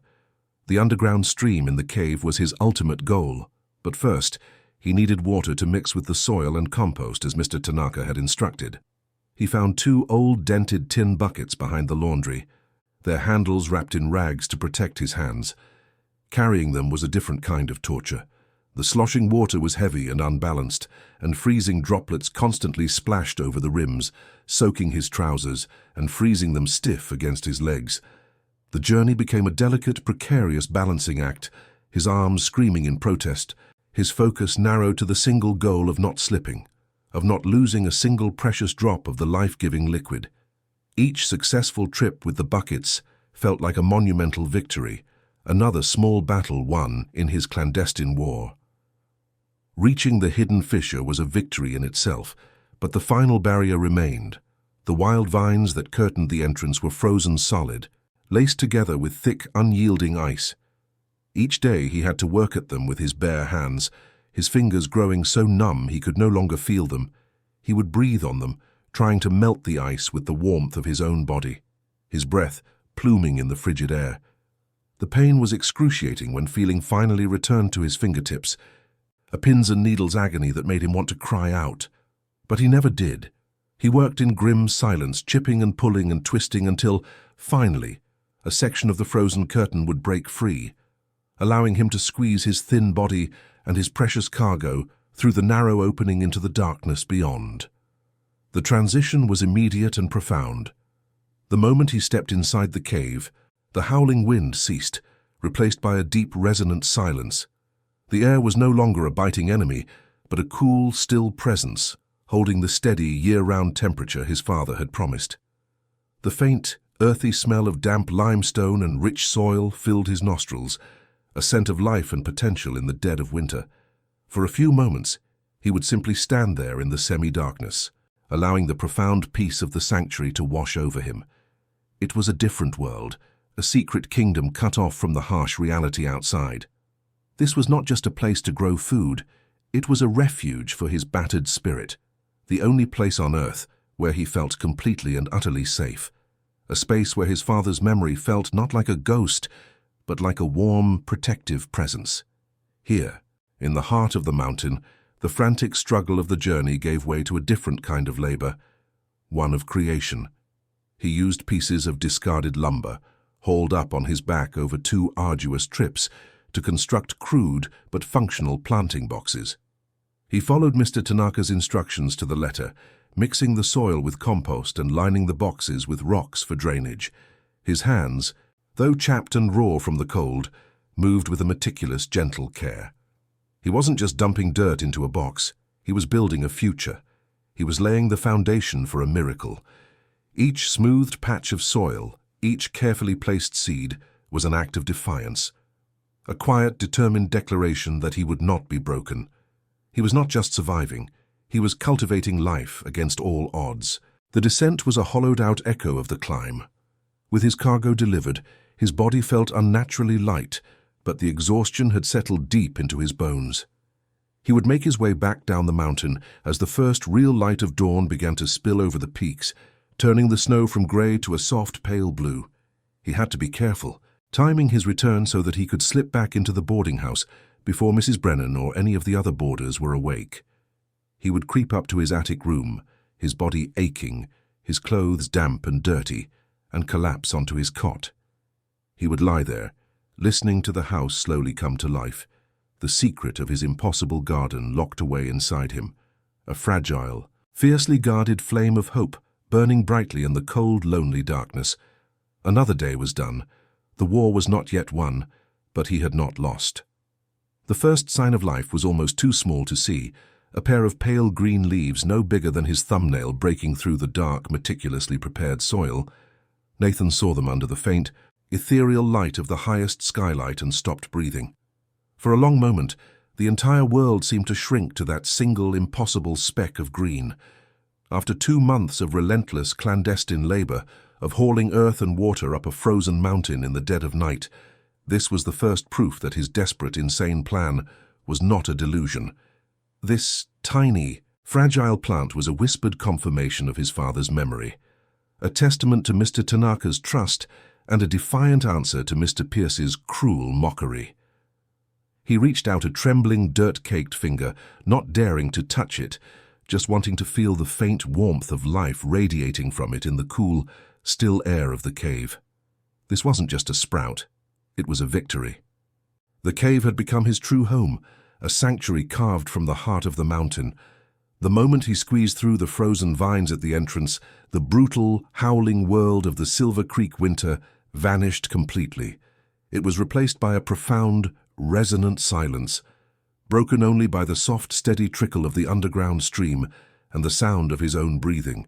The underground stream in the cave was his ultimate goal, but first, he needed water to mix with the soil and compost as Mr. Tanaka had instructed. He found 2 old dented tin buckets behind the laundry, their handles wrapped in rags to protect his hands. Carrying them was a different kind of torture. The sloshing water was heavy and unbalanced, and freezing droplets constantly splashed over the rims, soaking his trousers and freezing them stiff against his legs. The journey became a delicate, precarious balancing act, his arms screaming in protest, his focus narrowed to the single goal of not slipping, of not losing a single precious drop of the life-giving liquid. Each successful trip with the buckets felt like a monumental victory, another small battle won in his clandestine war. Reaching the hidden fissure was a victory in itself, but the final barrier remained. The wild vines that curtained the entrance were frozen solid, laced together with thick, unyielding ice. Each day he had to work at them with his bare hands, his fingers growing so numb he could no longer feel them. He would breathe on them, trying to melt the ice with the warmth of his own body, his breath pluming in the frigid air. The pain was excruciating when feeling finally returned to his fingertips, a pins and needles agony that made him want to cry out. But he never did. He worked in grim silence, chipping and pulling and twisting until, finally, a section of the frozen curtain would break free, allowing him to squeeze his thin body and his precious cargo through the narrow opening into the darkness beyond. The transition was immediate and profound. The moment he stepped inside the cave, the howling wind ceased, replaced by a deep, resonant silence. The air was no longer a biting enemy, but a cool, still presence, holding the steady, year-round temperature his father had promised. The faint, earthy smell of damp limestone and rich soil filled his nostrils, a scent of life and potential in the dead of winter. For a few moments, he would simply stand there in the semi-darkness, allowing the profound peace of the sanctuary to wash over him. It was a different world, a secret kingdom cut off from the harsh reality outside. This was not just a place to grow food, it was a refuge for his battered spirit, the only place on earth where he felt completely and utterly safe, a space where his father's memory felt not like a ghost, but like a warm, protective presence. Here, in the heart of the mountain, the frantic struggle of the journey gave way to a different kind of labor, one of creation. He used pieces of discarded lumber, hauled up on his back over 2 arduous trips, to construct crude but functional planting boxes. He followed Mr. Tanaka's instructions to the letter, mixing the soil with compost and lining the boxes with rocks for drainage. His hands, though chapped and raw from the cold, moved with a meticulous, gentle care. He wasn't just dumping dirt into a box. He was building a future. He was laying the foundation for a miracle. Each smoothed patch of soil, each carefully placed seed, was an act of defiance. A quiet, determined declaration that he would not be broken. He was not just surviving, he was cultivating life against all odds. The descent was a hollowed-out echo of the climb. With his cargo delivered, his body felt unnaturally light, but the exhaustion had settled deep into his bones. He would make his way back down the mountain as the first real light of dawn began to spill over the peaks, turning the snow from grey to a soft pale blue. He had to be careful, timing his return so that he could slip back into the boarding house before Mrs. Brennan or any of the other boarders were awake. He would creep up to his attic room, his body aching, his clothes damp and dirty, and collapse onto his cot. He would lie there, listening to the house slowly come to life, the secret of his impossible garden locked away inside him, a fragile, fiercely guarded flame of hope burning brightly in the cold, lonely darkness. Another day was done. The war was not yet won, but he had not lost. The first sign of life was almost too small to see, a pair of pale green leaves no bigger than his thumbnail breaking through the dark, meticulously prepared soil. Nathan saw them under the faint, ethereal light of the highest skylight and stopped breathing. For a long moment, the entire world seemed to shrink to that single, impossible speck of green. After 2 months of relentless, clandestine labor, of hauling earth and water up a frozen mountain in the dead of night, this was the first proof that his desperate, insane plan was not a delusion. This tiny, fragile plant was a whispered confirmation of his father's memory, a testament to Mr. Tanaka's trust and a defiant answer to Mr. Pierce's cruel mockery. He reached out a trembling, dirt-caked finger, not daring to touch it, just wanting to feel the faint warmth of life radiating from it in the cool, still air of the cave. This wasn't just a sprout, it was a victory. The cave had become his true home, a sanctuary carved from the heart of the mountain. The moment he squeezed through the frozen vines at the entrance, the brutal, howling world of the Silver Creek winter vanished completely. It was replaced by a profound, resonant silence, broken only by the soft, steady trickle of the underground stream and the sound of his own breathing.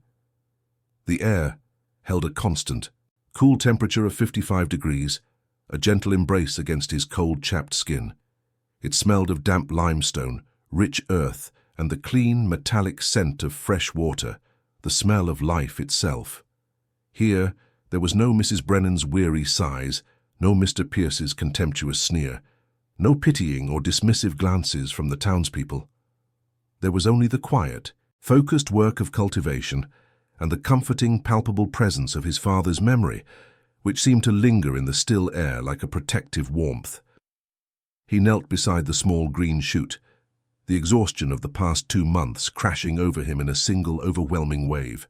The air held a constant, cool temperature of 55 degrees, a gentle embrace against his cold, chapped skin. It smelled of damp limestone, rich earth, and the clean, metallic scent of fresh water, the smell of life itself. Here, there was no Mrs. Brennan's weary sighs, no Mr. Pierce's contemptuous sneer, no pitying or dismissive glances from the townspeople. There was only the quiet, focused work of cultivation and the comforting, palpable presence of his father's memory, which seemed to linger in the still air like a protective warmth. He knelt beside the small green shoot, the exhaustion of the past 2 months crashing over him in a single overwhelming wave.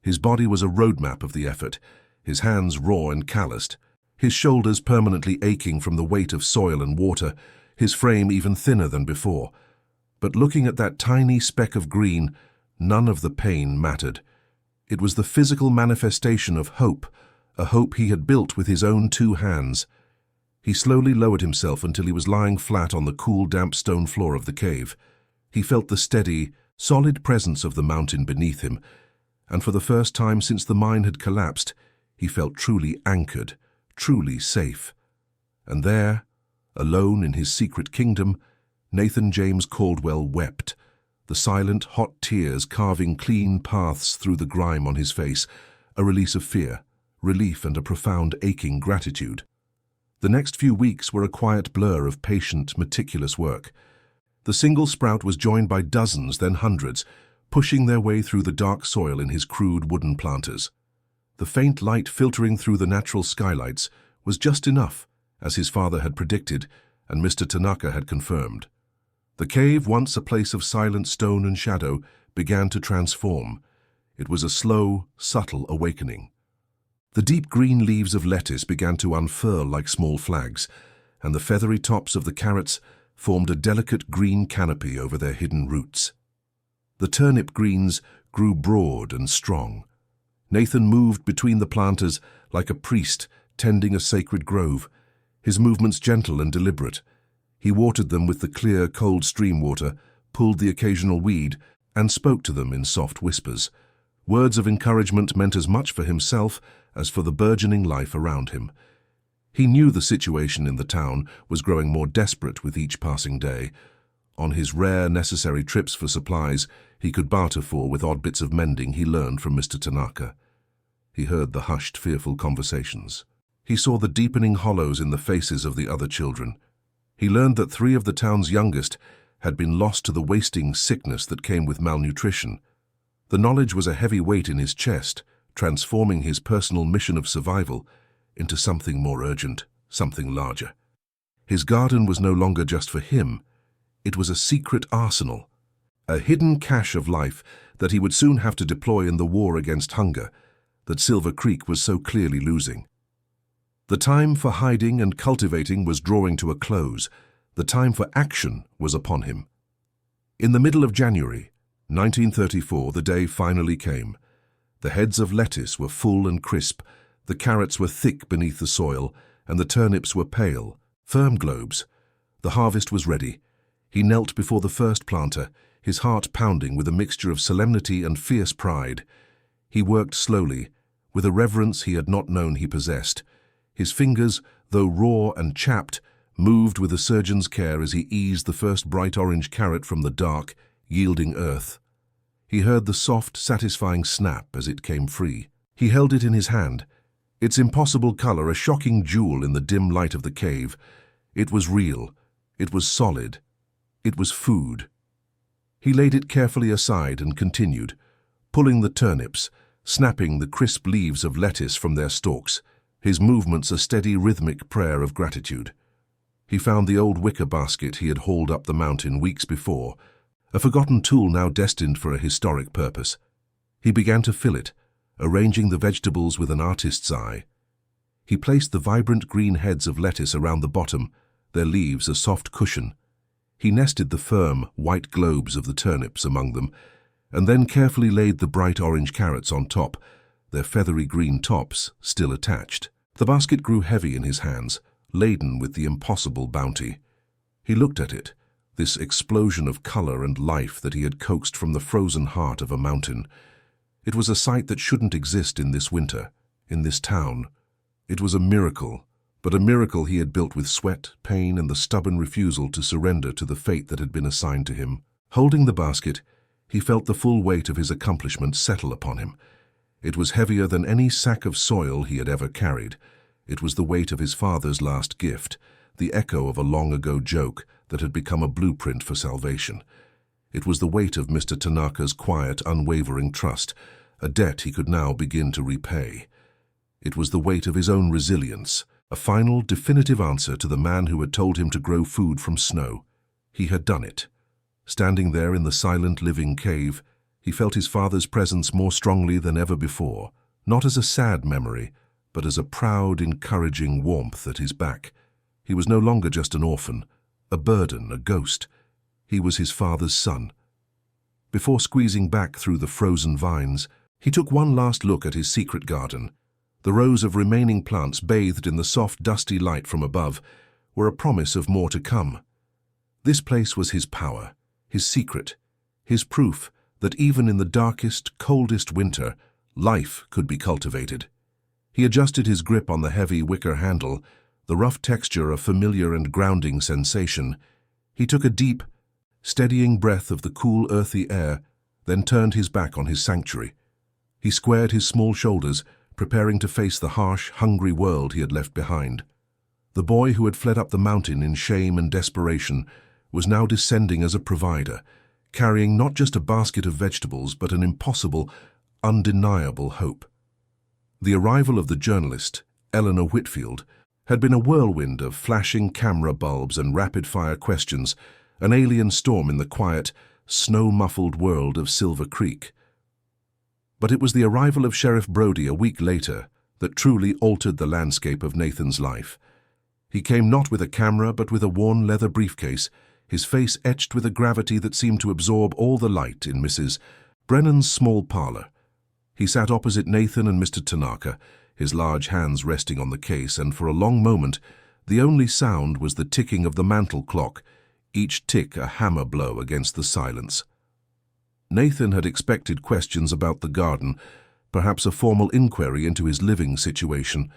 His body was a roadmap of the effort, his hands raw and calloused, his shoulders permanently aching from the weight of soil and water, his frame even thinner than before. But looking at that tiny speck of green, none of the pain mattered. It was the physical manifestation of hope, a hope he had built with his own 2 hands. He slowly lowered himself until he was lying flat on the cool, damp stone floor of the cave. He felt the steady, solid presence of the mountain beneath him, and for the first time since the mine had collapsed, he felt truly anchored, truly safe. And there, alone in his secret kingdom, Nathan James Caldwell wept, the silent, hot tears carving clean paths through the grime on his face, a release of fear, relief, and a profound aching gratitude. The next few weeks were a quiet blur of patient, meticulous work. The single sprout was joined by dozens, then hundreds, pushing their way through the dark soil in his crude wooden planters. The faint light filtering through the natural skylights was just enough, as his father had predicted and Mr. Tanaka had confirmed. The cave, once a place of silent stone and shadow, began to transform. It was a slow, subtle awakening. The deep green leaves of lettuce began to unfurl like small flags, and the feathery tops of the carrots formed a delicate green canopy over their hidden roots. The turnip greens grew broad and strong. Nathan moved between the planters like a priest tending a sacred grove, his movements gentle and deliberate. He watered them with the clear, cold stream water, pulled the occasional weed, and spoke to them in soft whispers. Words of encouragement meant as much for himself as for the burgeoning life around him. He knew the situation in the town was growing more desperate with each passing day. On his rare, necessary trips for supplies, he could barter for with odd bits of mending he learned from Mr. Tanaka. He heard the hushed, fearful conversations. He saw the deepening hollows in the faces of the other children. He learned that 3 of the town's youngest had been lost to the wasting sickness that came with malnutrition. The knowledge was a heavy weight in his chest, transforming his personal mission of survival into something more urgent, something larger. His garden was no longer just for him. It was a secret arsenal, a hidden cache of life that he would soon have to deploy in the war against hunger that Silver Creek was so clearly losing. The time for hiding and cultivating was drawing to a close. The time for action was upon him. In the middle of January, 1934, the day finally came. The heads of lettuce were full and crisp, the carrots were thick beneath the soil, and the turnips were pale, firm globes. The harvest was ready. He knelt before the first planter, his heart pounding with a mixture of solemnity and fierce pride. He worked slowly, with a reverence he had not known he possessed. His fingers, though raw and chapped, moved with a surgeon's care as he eased the first bright orange carrot from the dark, yielding earth. He heard the soft, satisfying snap as it came free. He held it in his hand, its impossible color a shocking jewel in the dim light of the cave. It was real. It was solid. It was food. He laid it carefully aside and continued, pulling the turnips, snapping the crisp leaves of lettuce from their stalks, his movements a steady rhythmic prayer of gratitude. He found the old wicker basket he had hauled up the mountain weeks before, a forgotten tool now destined for a historic purpose. He began to fill it, arranging the vegetables with an artist's eye. He placed the vibrant green heads of lettuce around the bottom, their leaves a soft cushion. He nested the firm, white globes of the turnips among them, and then carefully laid the bright orange carrots on top, their feathery green tops still attached. The basket grew heavy in his hands, laden with the impossible bounty. He looked at it, this explosion of color and life that he had coaxed from the frozen heart of a mountain. It was a sight that shouldn't exist in this winter, in this town. It was a miracle, but a miracle he had built with sweat, pain, and the stubborn refusal to surrender to the fate that had been assigned to him. Holding the basket, he felt the full weight of his accomplishment settle upon him. It was heavier than any sack of soil he had ever carried. It was the weight of his father's last gift, the echo of a long-ago joke that had become a blueprint for salvation. It was the weight of Mr. Tanaka's quiet, unwavering trust, a debt he could now begin to repay. It was the weight of his own resilience, a final, definitive answer to the man who had told him to grow food from snow. He had done it. Standing there in the silent, living cave, he felt his father's presence more strongly than ever before, not as a sad memory, but as a proud, encouraging warmth at his back. He was no longer just an orphan, a burden, a ghost. He was his father's son. Before squeezing back through the frozen vines, he took one last look at his secret garden. The rows of remaining plants bathed in the soft, dusty light from above were a promise of more to come. This place was his power, his secret, his proof that even in the darkest, coldest winter, life could be cultivated. He adjusted his grip on the heavy wicker handle, the rough texture a familiar and grounding sensation. He took a deep, steadying breath of the cool, earthy air, then turned his back on his sanctuary. He squared his small shoulders, preparing to face the harsh, hungry world he had left behind. The boy who had fled up the mountain in shame and desperation was now descending as a provider, carrying not just a basket of vegetables, but an impossible, undeniable hope. The arrival of the journalist, Eleanor Whitfield, had been a whirlwind of flashing camera bulbs and rapid-fire questions, an alien storm in the quiet, snow-muffled world of Silver Creek. But it was the arrival of Sheriff Brody a week later that truly altered the landscape of Nathan's life. He came not with a camera, but with a worn leather briefcase, his face etched with a gravity that seemed to absorb all the light in Mrs. Brennan's small parlor. He sat opposite Nathan and Mr. Tanaka, his large hands resting on the case, and for a long moment the only sound was the ticking of the mantel clock, each tick a hammer blow against the silence. Nathan had expected questions about the garden, perhaps a formal inquiry into his living situation.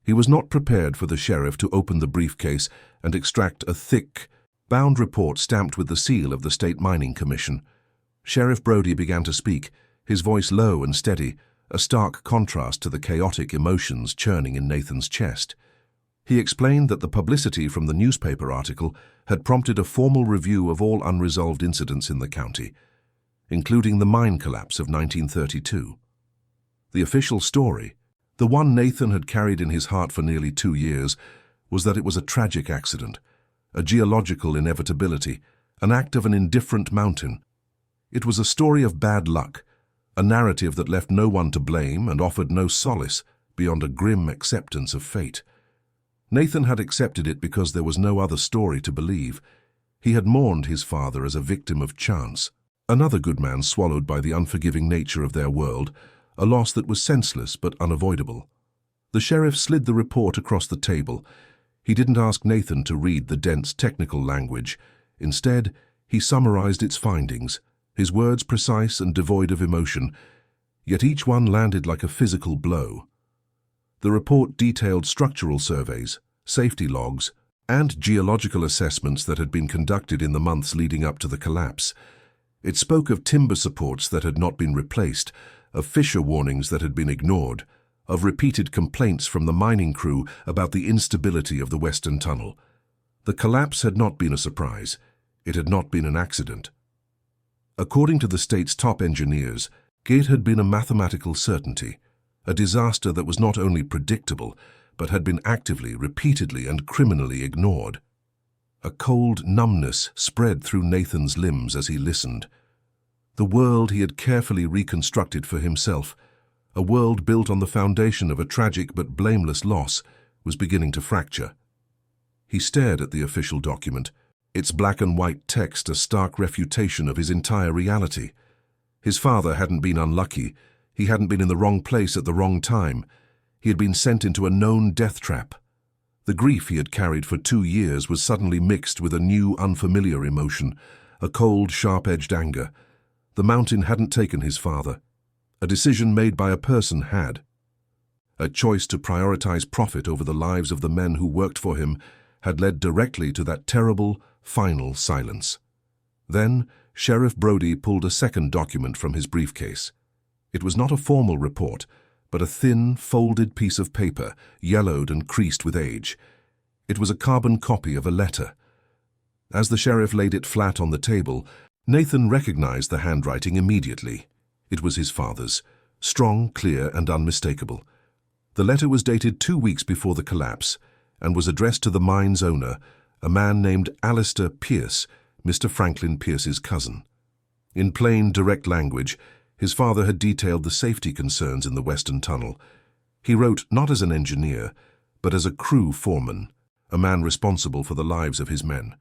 He was not prepared for the sheriff to open the briefcase and extract a thick, bound report stamped with the seal of the State Mining Commission. Sheriff Brody began to speak, his voice low and steady, a stark contrast to the chaotic emotions churning in Nathan's chest. He explained that the publicity from the newspaper article had prompted a formal review of all unresolved incidents in the county, including the mine collapse of 1932. The official story, the one Nathan had carried in his heart for nearly 2 years, was that it was a tragic accident, a geological inevitability, an act of an indifferent mountain. It was a story of bad luck, a narrative that left no one to blame and offered no solace beyond a grim acceptance of fate. Nathan had accepted it because there was no other story to believe. He had mourned his father as a victim of chance, another good man swallowed by the unforgiving nature of their world, a loss that was senseless but unavoidable. The sheriff slid the report across the table. He didn't ask Nathan to read the dense technical language. Instead, he summarized its findings, his words precise and devoid of emotion, yet each one landed like a physical blow. The report detailed structural surveys, safety logs, and geological assessments that had been conducted in the months leading up to the collapse. It spoke of timber supports that had not been replaced, of fissure warnings that had been ignored, of repeated complaints from the mining crew about the instability of the Western Tunnel. The collapse had not been a surprise. It had not been an accident. According to the state's top engineers, it had been a mathematical certainty, a disaster that was not only predictable, but had been actively, repeatedly, and criminally ignored. A cold numbness spread through Nathan's limbs as he listened. The world he had carefully reconstructed for himself, a world built on the foundation of a tragic but blameless loss, was beginning to fracture. He stared at the official document, its black and white text a stark refutation of his entire reality. His father hadn't been unlucky. He hadn't been in the wrong place at the wrong time. He had been sent into a known death trap. The grief he had carried for 2 years was suddenly mixed with a new, unfamiliar emotion, a cold, sharp-edged anger. The mountain hadn't taken his father. A decision made by a person had. A choice to prioritize profit over the lives of the men who worked for him had led directly to that terrible, final silence. Then, Sheriff Brody pulled a second document from his briefcase. It was not a formal report, but a thin, folded piece of paper, yellowed and creased with age. It was a carbon copy of a letter. As the sheriff laid it flat on the table, Nathan recognized the handwriting immediately. It was his father's, strong, clear, and unmistakable. The letter was dated 2 weeks before the collapse and was addressed to the mine's owner, a man named Alistair Pierce, Mr. Franklin Pierce's cousin. In plain, direct language, his father had detailed the safety concerns in the Western Tunnel. He wrote not as an engineer, but as a crew foreman, a man responsible for the lives of his men.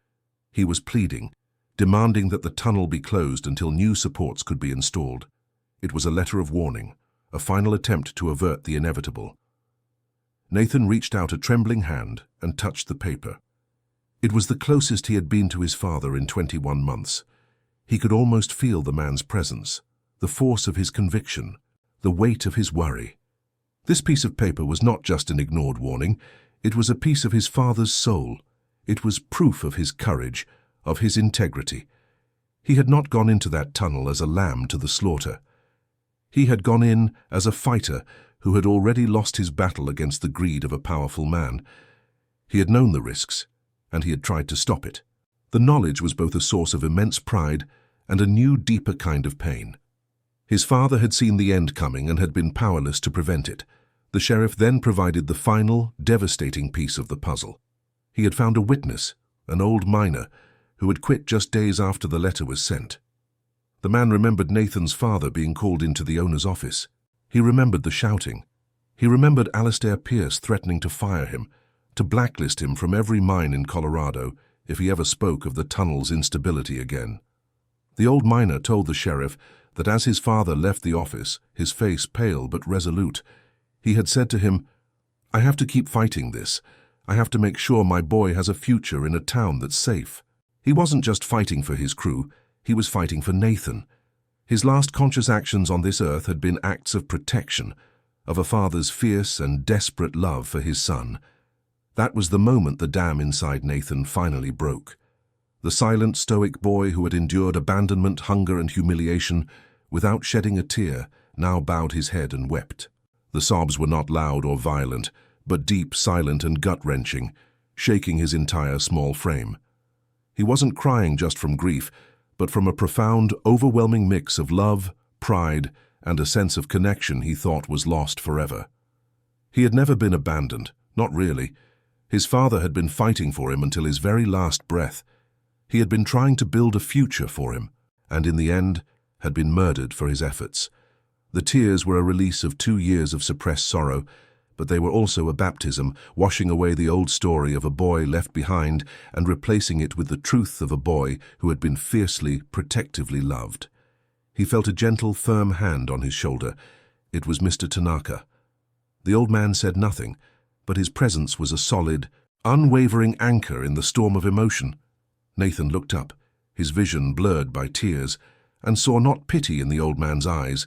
He was pleading, demanding that the tunnel be closed until new supports could be installed. It was a letter of warning, a final attempt to avert the inevitable. Nathan reached out a trembling hand and touched the paper. It was the closest he had been to his father in 21 months. He could almost feel the man's presence, the force of his conviction, the weight of his worry. This piece of paper was not just an ignored warning. It was a piece of his father's soul. It was proof of his courage, of his integrity. He had not gone into that tunnel as a lamb to the slaughter. He had gone in as a fighter who had already lost his battle against the greed of a powerful man. He had known the risks, and he had tried to stop it. The knowledge was both a source of immense pride and a new, deeper kind of pain. His father had seen the end coming and had been powerless to prevent it. The sheriff then provided the final, devastating piece of the puzzle. He had found a witness, an old miner, who had quit just days after the letter was sent. The man remembered Nathan's father being called into the owner's office. He remembered the shouting. He remembered Alistair Pierce threatening to fire him, to blacklist him from every mine in Colorado if he ever spoke of the tunnel's instability again. The old miner told the sheriff that as his father left the office, his face pale but resolute, he had said to him, "I have to keep fighting this. I have to make sure my boy has a future in a town that's safe." He wasn't just fighting for his crew, he was fighting for Nathan. His last conscious actions on this earth had been acts of protection, of a father's fierce and desperate love for his son. That was the moment the dam inside Nathan finally broke. The silent, stoic boy who had endured abandonment, hunger, and humiliation without shedding a tear now bowed his head and wept. The sobs were not loud or violent, but deep, silent, and gut-wrenching, shaking his entire small frame. He wasn't crying just from grief, but from a profound, overwhelming mix of love, pride, and a sense of connection he thought was lost forever. He had never been abandoned, not really. His father had been fighting for him until his very last breath. He had been trying to build a future for him, and in the end, had been murdered for his efforts. The tears were a release of 2 years of suppressed sorrow, but they were also a baptism, washing away the old story of a boy left behind and replacing it with the truth of a boy who had been fiercely, protectively loved. He felt a gentle, firm hand on his shoulder. It was Mr. Tanaka. The old man said nothing, but his presence was a solid, unwavering anchor in the storm of emotion. Nathan looked up, his vision blurred by tears, and saw not pity in the old man's eyes,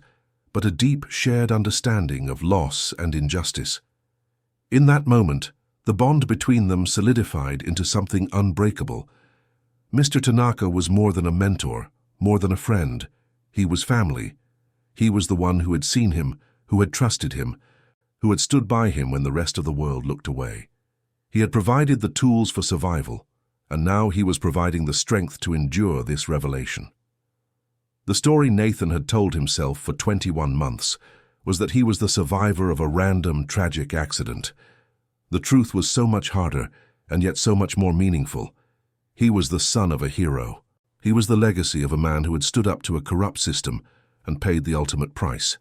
but a deep, shared understanding of loss and injustice. In that moment, the bond between them solidified into something unbreakable. Mr. Tanaka was more than a mentor, more than a friend. He was family. He was the one who had seen him, who had trusted him, who had stood by him when the rest of the world looked away. He had provided the tools for survival, and now he was providing the strength to endure this revelation. The story Nathan had told himself for 21 months was that he was the survivor of a random, tragic accident. The truth was so much harder, and yet so much more meaningful. He was the son of a hero. He was the legacy of a man who had stood up to a corrupt system and paid the ultimate price.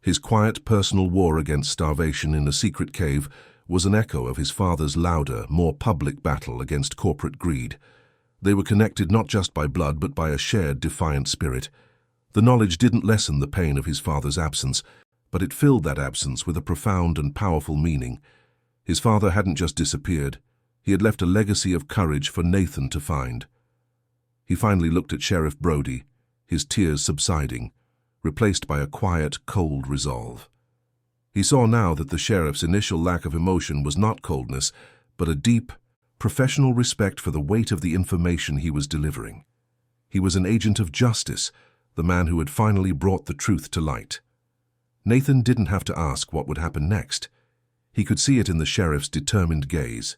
His quiet, personal war against starvation in a secret cave was an echo of his father's louder, more public battle against corporate greed. They were connected not just by blood, but by a shared, defiant spirit. The knowledge didn't lessen the pain of his father's absence, but it filled that absence with a profound and powerful meaning. His father hadn't just disappeared. He had left a legacy of courage for Nathan to find. He finally looked at Sheriff Brody, his tears subsiding, replaced by a quiet, cold resolve. He saw now that the sheriff's initial lack of emotion was not coldness, but a deep, professional respect for the weight of the information he was delivering. He was an agent of justice, the man who had finally brought the truth to light. Nathan didn't have to ask what would happen next. He could see it in the sheriff's determined gaze.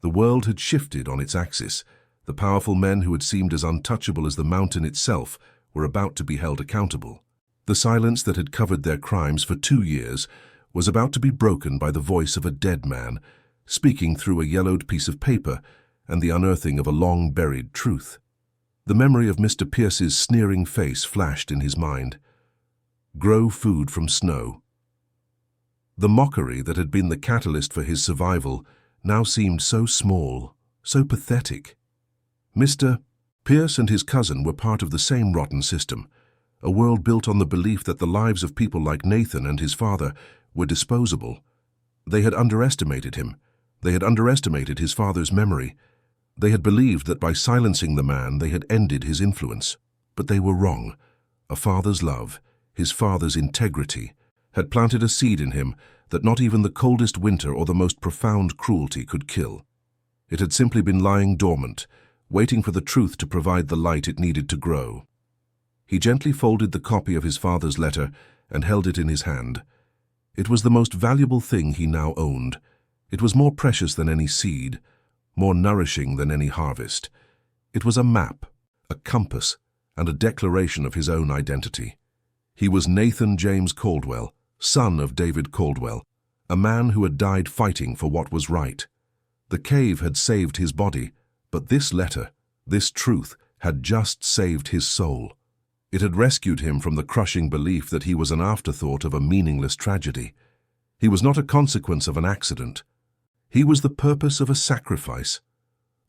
The world had shifted on its axis. The powerful men who had seemed as untouchable as the mountain itself were about to be held accountable. The silence that had covered their crimes for 2 years was about to be broken by the voice of a dead man, speaking through a yellowed piece of paper and the unearthing of a long-buried truth. The memory of Mr. Pierce's sneering face flashed in his mind. Grow food from snow. The mockery that had been the catalyst for his survival now seemed so small, so pathetic. Mr. Pierce and his cousin were part of the same rotten system, a world built on the belief that the lives of people like Nathan and his father were disposable. They had underestimated him. They had underestimated his father's memory. They had believed that by silencing the man they had ended his influence. But they were wrong. A father's love, his father's integrity, had planted a seed in him that not even the coldest winter or the most profound cruelty could kill. It had simply been lying dormant, waiting for the truth to provide the light it needed to grow. He gently folded the copy of his father's letter and held it in his hand. It was the most valuable thing he now owned. It was more precious than any seed, more nourishing than any harvest. It was a map, a compass, and a declaration of his own identity. He was Nathan James Caldwell, son of David Caldwell, a man who had died fighting for what was right. The cave had saved his body, but this letter, this truth, had just saved his soul. It had rescued him from the crushing belief that he was an afterthought of a meaningless tragedy. He was not a consequence of an accident. He was the purpose of a sacrifice.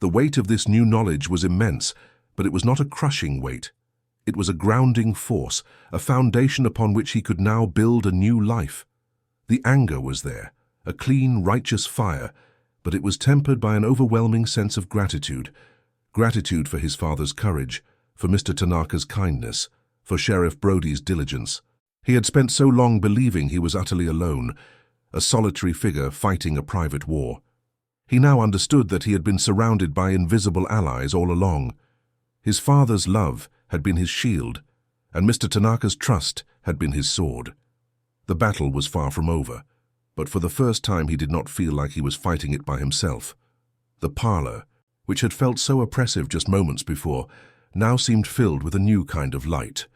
The weight of this new knowledge was immense, but it was not a crushing weight. It was a grounding force, a foundation upon which he could now build a new life. The anger was there, a clean, righteous fire, but it was tempered by an overwhelming sense of gratitude. Gratitude for his father's courage, for Mr. Tanaka's kindness, for Sheriff Brody's diligence. He had spent so long believing he was utterly alone, a solitary figure fighting a private war. He now understood that he had been surrounded by invisible allies all along. His father's love had been his shield, and Mr. Tanaka's trust had been his sword. The battle was far from over, but for the first time he did not feel like he was fighting it by himself. The parlor, which had felt so oppressive just moments before, now seemed filled with a new kind of light.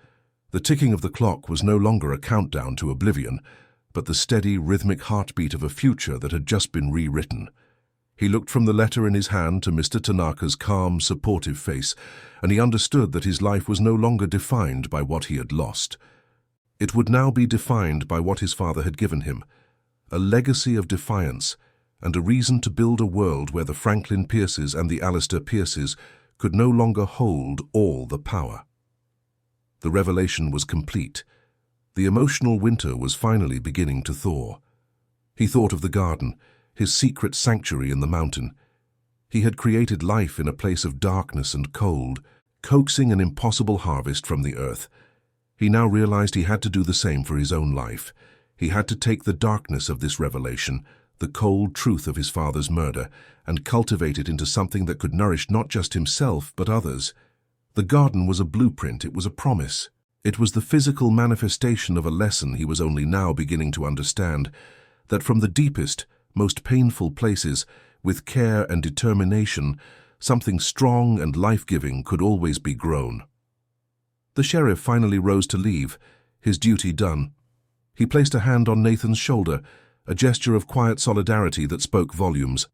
The ticking of the clock was no longer a countdown to oblivion, but the steady, rhythmic heartbeat of a future that had just been rewritten. He looked from the letter in his hand to Mr. Tanaka's calm, supportive face, and he understood that his life was no longer defined by what he had lost. It would now be defined by what his father had given him, a legacy of defiance and a reason to build a world where the Franklin Pierces and the Alistair Pierces could no longer hold all the power. The revelation was complete. The emotional winter was finally beginning to thaw. He thought of the garden, his secret sanctuary in the mountain. He had created life in a place of darkness and cold, coaxing an impossible harvest from the earth. He now realized he had to do the same for his own life. He had to take the darkness of this revelation, the cold truth of his father's murder, and cultivate it into something that could nourish not just himself but others. The garden was a blueprint, it was a promise. It was the physical manifestation of a lesson he was only now beginning to understand, that from the deepest, most painful places, with care and determination, something strong and life-giving could always be grown. The sheriff finally rose to leave, his duty done. He placed a hand on Nathan's shoulder, a gesture of quiet solidarity that spoke volumes.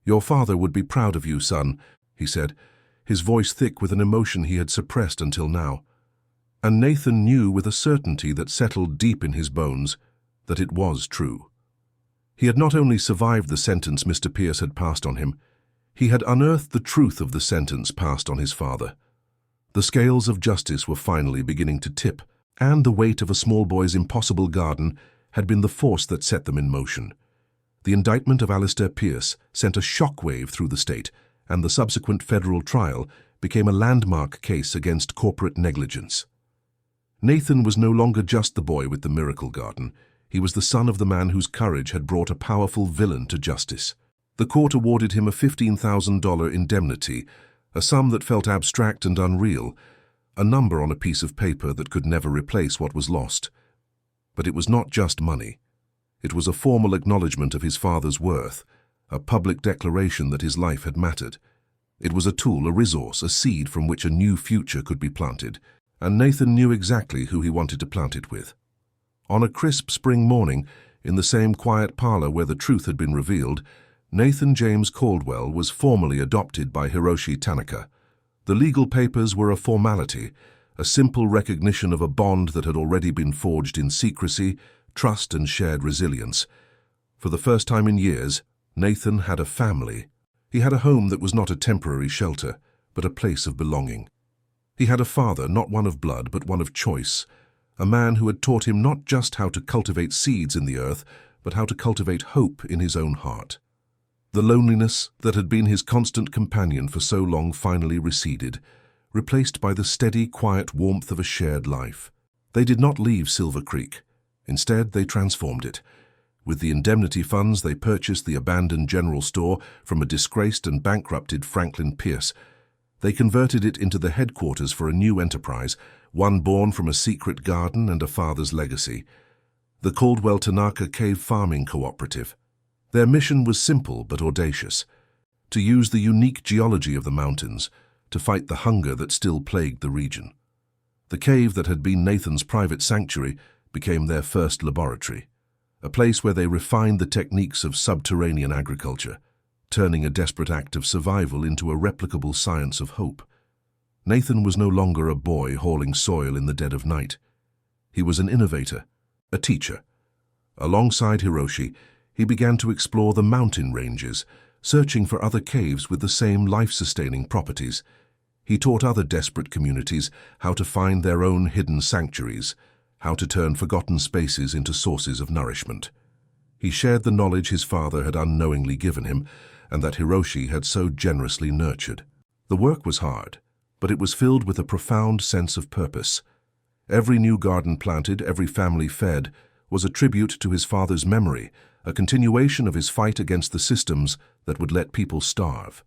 "Your father would be proud of you, son," he said, his voice thick with an emotion he had suppressed until now. And Nathan knew with a certainty that settled deep in his bones that it was true. He had not only survived the sentence Mr. Pierce had passed on him, he had unearthed the truth of the sentence passed on his father. The scales of justice were finally beginning to tip, and the weight of a small boy's impossible garden had been the force that set them in motion. The indictment of Alistair Pierce sent a shockwave through the state, and the subsequent federal trial became a landmark case against corporate negligence. Nathan was no longer just the boy with the miracle garden. He was the son of the man whose courage had brought a powerful villain to justice. The court awarded him a $15,000 indemnity, a sum that felt abstract and unreal, a number on a piece of paper that could never replace what was lost. But it was not just money. It was a formal acknowledgement of his father's worth, a public declaration that his life had mattered. It was a tool, a resource, a seed from which a new future could be planted, and Nathan knew exactly who he wanted to plant it with. On a crisp spring morning, in the same quiet parlor where the truth had been revealed, Nathan James Caldwell was formally adopted by Hiroshi Tanaka. The legal papers were a formality, a simple recognition of a bond that had already been forged in secrecy, trust, and shared resilience. For the first time in years, Nathan had a family. He had a home that was not a temporary shelter, but a place of belonging. He had a father, not one of blood, but one of choice, a man who had taught him not just how to cultivate seeds in the earth, but how to cultivate hope in his own heart. The loneliness that had been his constant companion for so long finally receded, replaced by the steady, quiet warmth of a shared life. They did not leave Silver Creek. Instead, they transformed it. With the indemnity funds, they purchased the abandoned general store from a disgraced and bankrupted Franklin Pierce. They converted it into the headquarters for a new enterprise, one born from a secret garden and a father's legacy, the Caldwell Tanaka Cave Farming Cooperative. Their mission was simple but audacious: to use the unique geology of the mountains to fight the hunger that still plagued the region. The cave that had been Nathan's private sanctuary became their first laboratory, a place where they refined the techniques of subterranean agriculture, turning a desperate act of survival into a replicable science of hope. Nathan was no longer a boy hauling soil in the dead of night. He was an innovator, a teacher. Alongside Hiroshi, he began to explore the mountain ranges, searching for other caves with the same life-sustaining properties. He taught other desperate communities how to find their own hidden sanctuaries, how to turn forgotten spaces into sources of nourishment. He shared the knowledge his father had unknowingly given him, and that Hiroshi had so generously nurtured. The work was hard, but it was filled with a profound sense of purpose. Every new garden planted, every family fed, was a tribute to his father's memory, a continuation of his fight against the systems that would let people starve.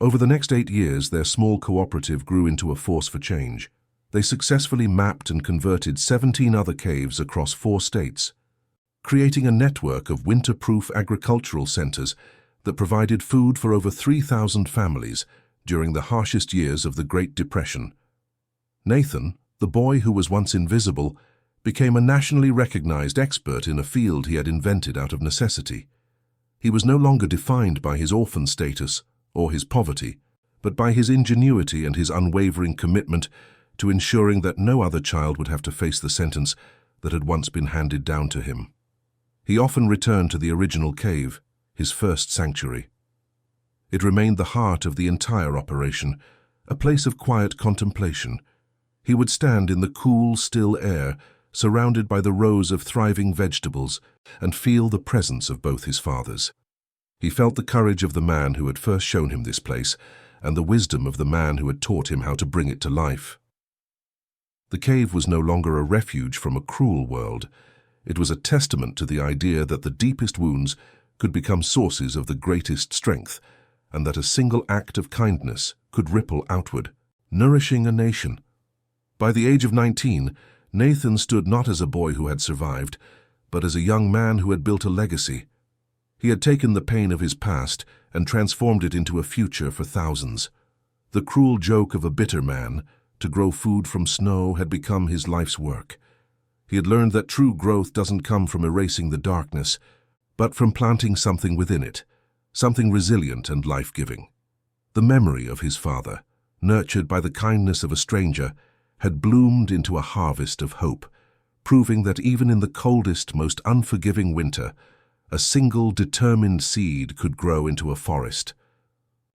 Over the next 8 years, their small cooperative grew into a force for change. They successfully mapped and converted 17 other caves across 4 states, creating a network of winter-proof agricultural centers that provided food for over 3,000 families during the harshest years of the Great Depression. Nathan, the boy who was once invisible, became a nationally recognized expert in a field he had invented out of necessity. He was no longer defined by his orphan status or his poverty, but by his ingenuity and his unwavering commitment to ensuring that no other child would have to face the sentence that had once been handed down to him. He often returned to the original cave, his first sanctuary. It remained the heart of the entire operation, a place of quiet contemplation. He would stand in the cool, still air, surrounded by the rows of thriving vegetables, and feel the presence of both his fathers. He felt the courage of the man who had first shown him this place, and the wisdom of the man who had taught him how to bring it to life. The cave was no longer a refuge from a cruel world. It was a testament to the idea that the deepest wounds could become sources of the greatest strength, and that a single act of kindness could ripple outward, nourishing a nation. By the age of 19, Nathan stood not as a boy who had survived, but as a young man who had built a legacy. He had taken the pain of his past and transformed it into a future for thousands. The cruel joke of a bitter man, to grow food from snow, had become his life's work. He had learned that true growth doesn't come from erasing the darkness, but from planting something within it, something resilient and life-giving. The memory of his father, nurtured by the kindness of a stranger, had bloomed into a harvest of hope, proving that even in the coldest, most unforgiving winter, a single determined seed could grow into a forest,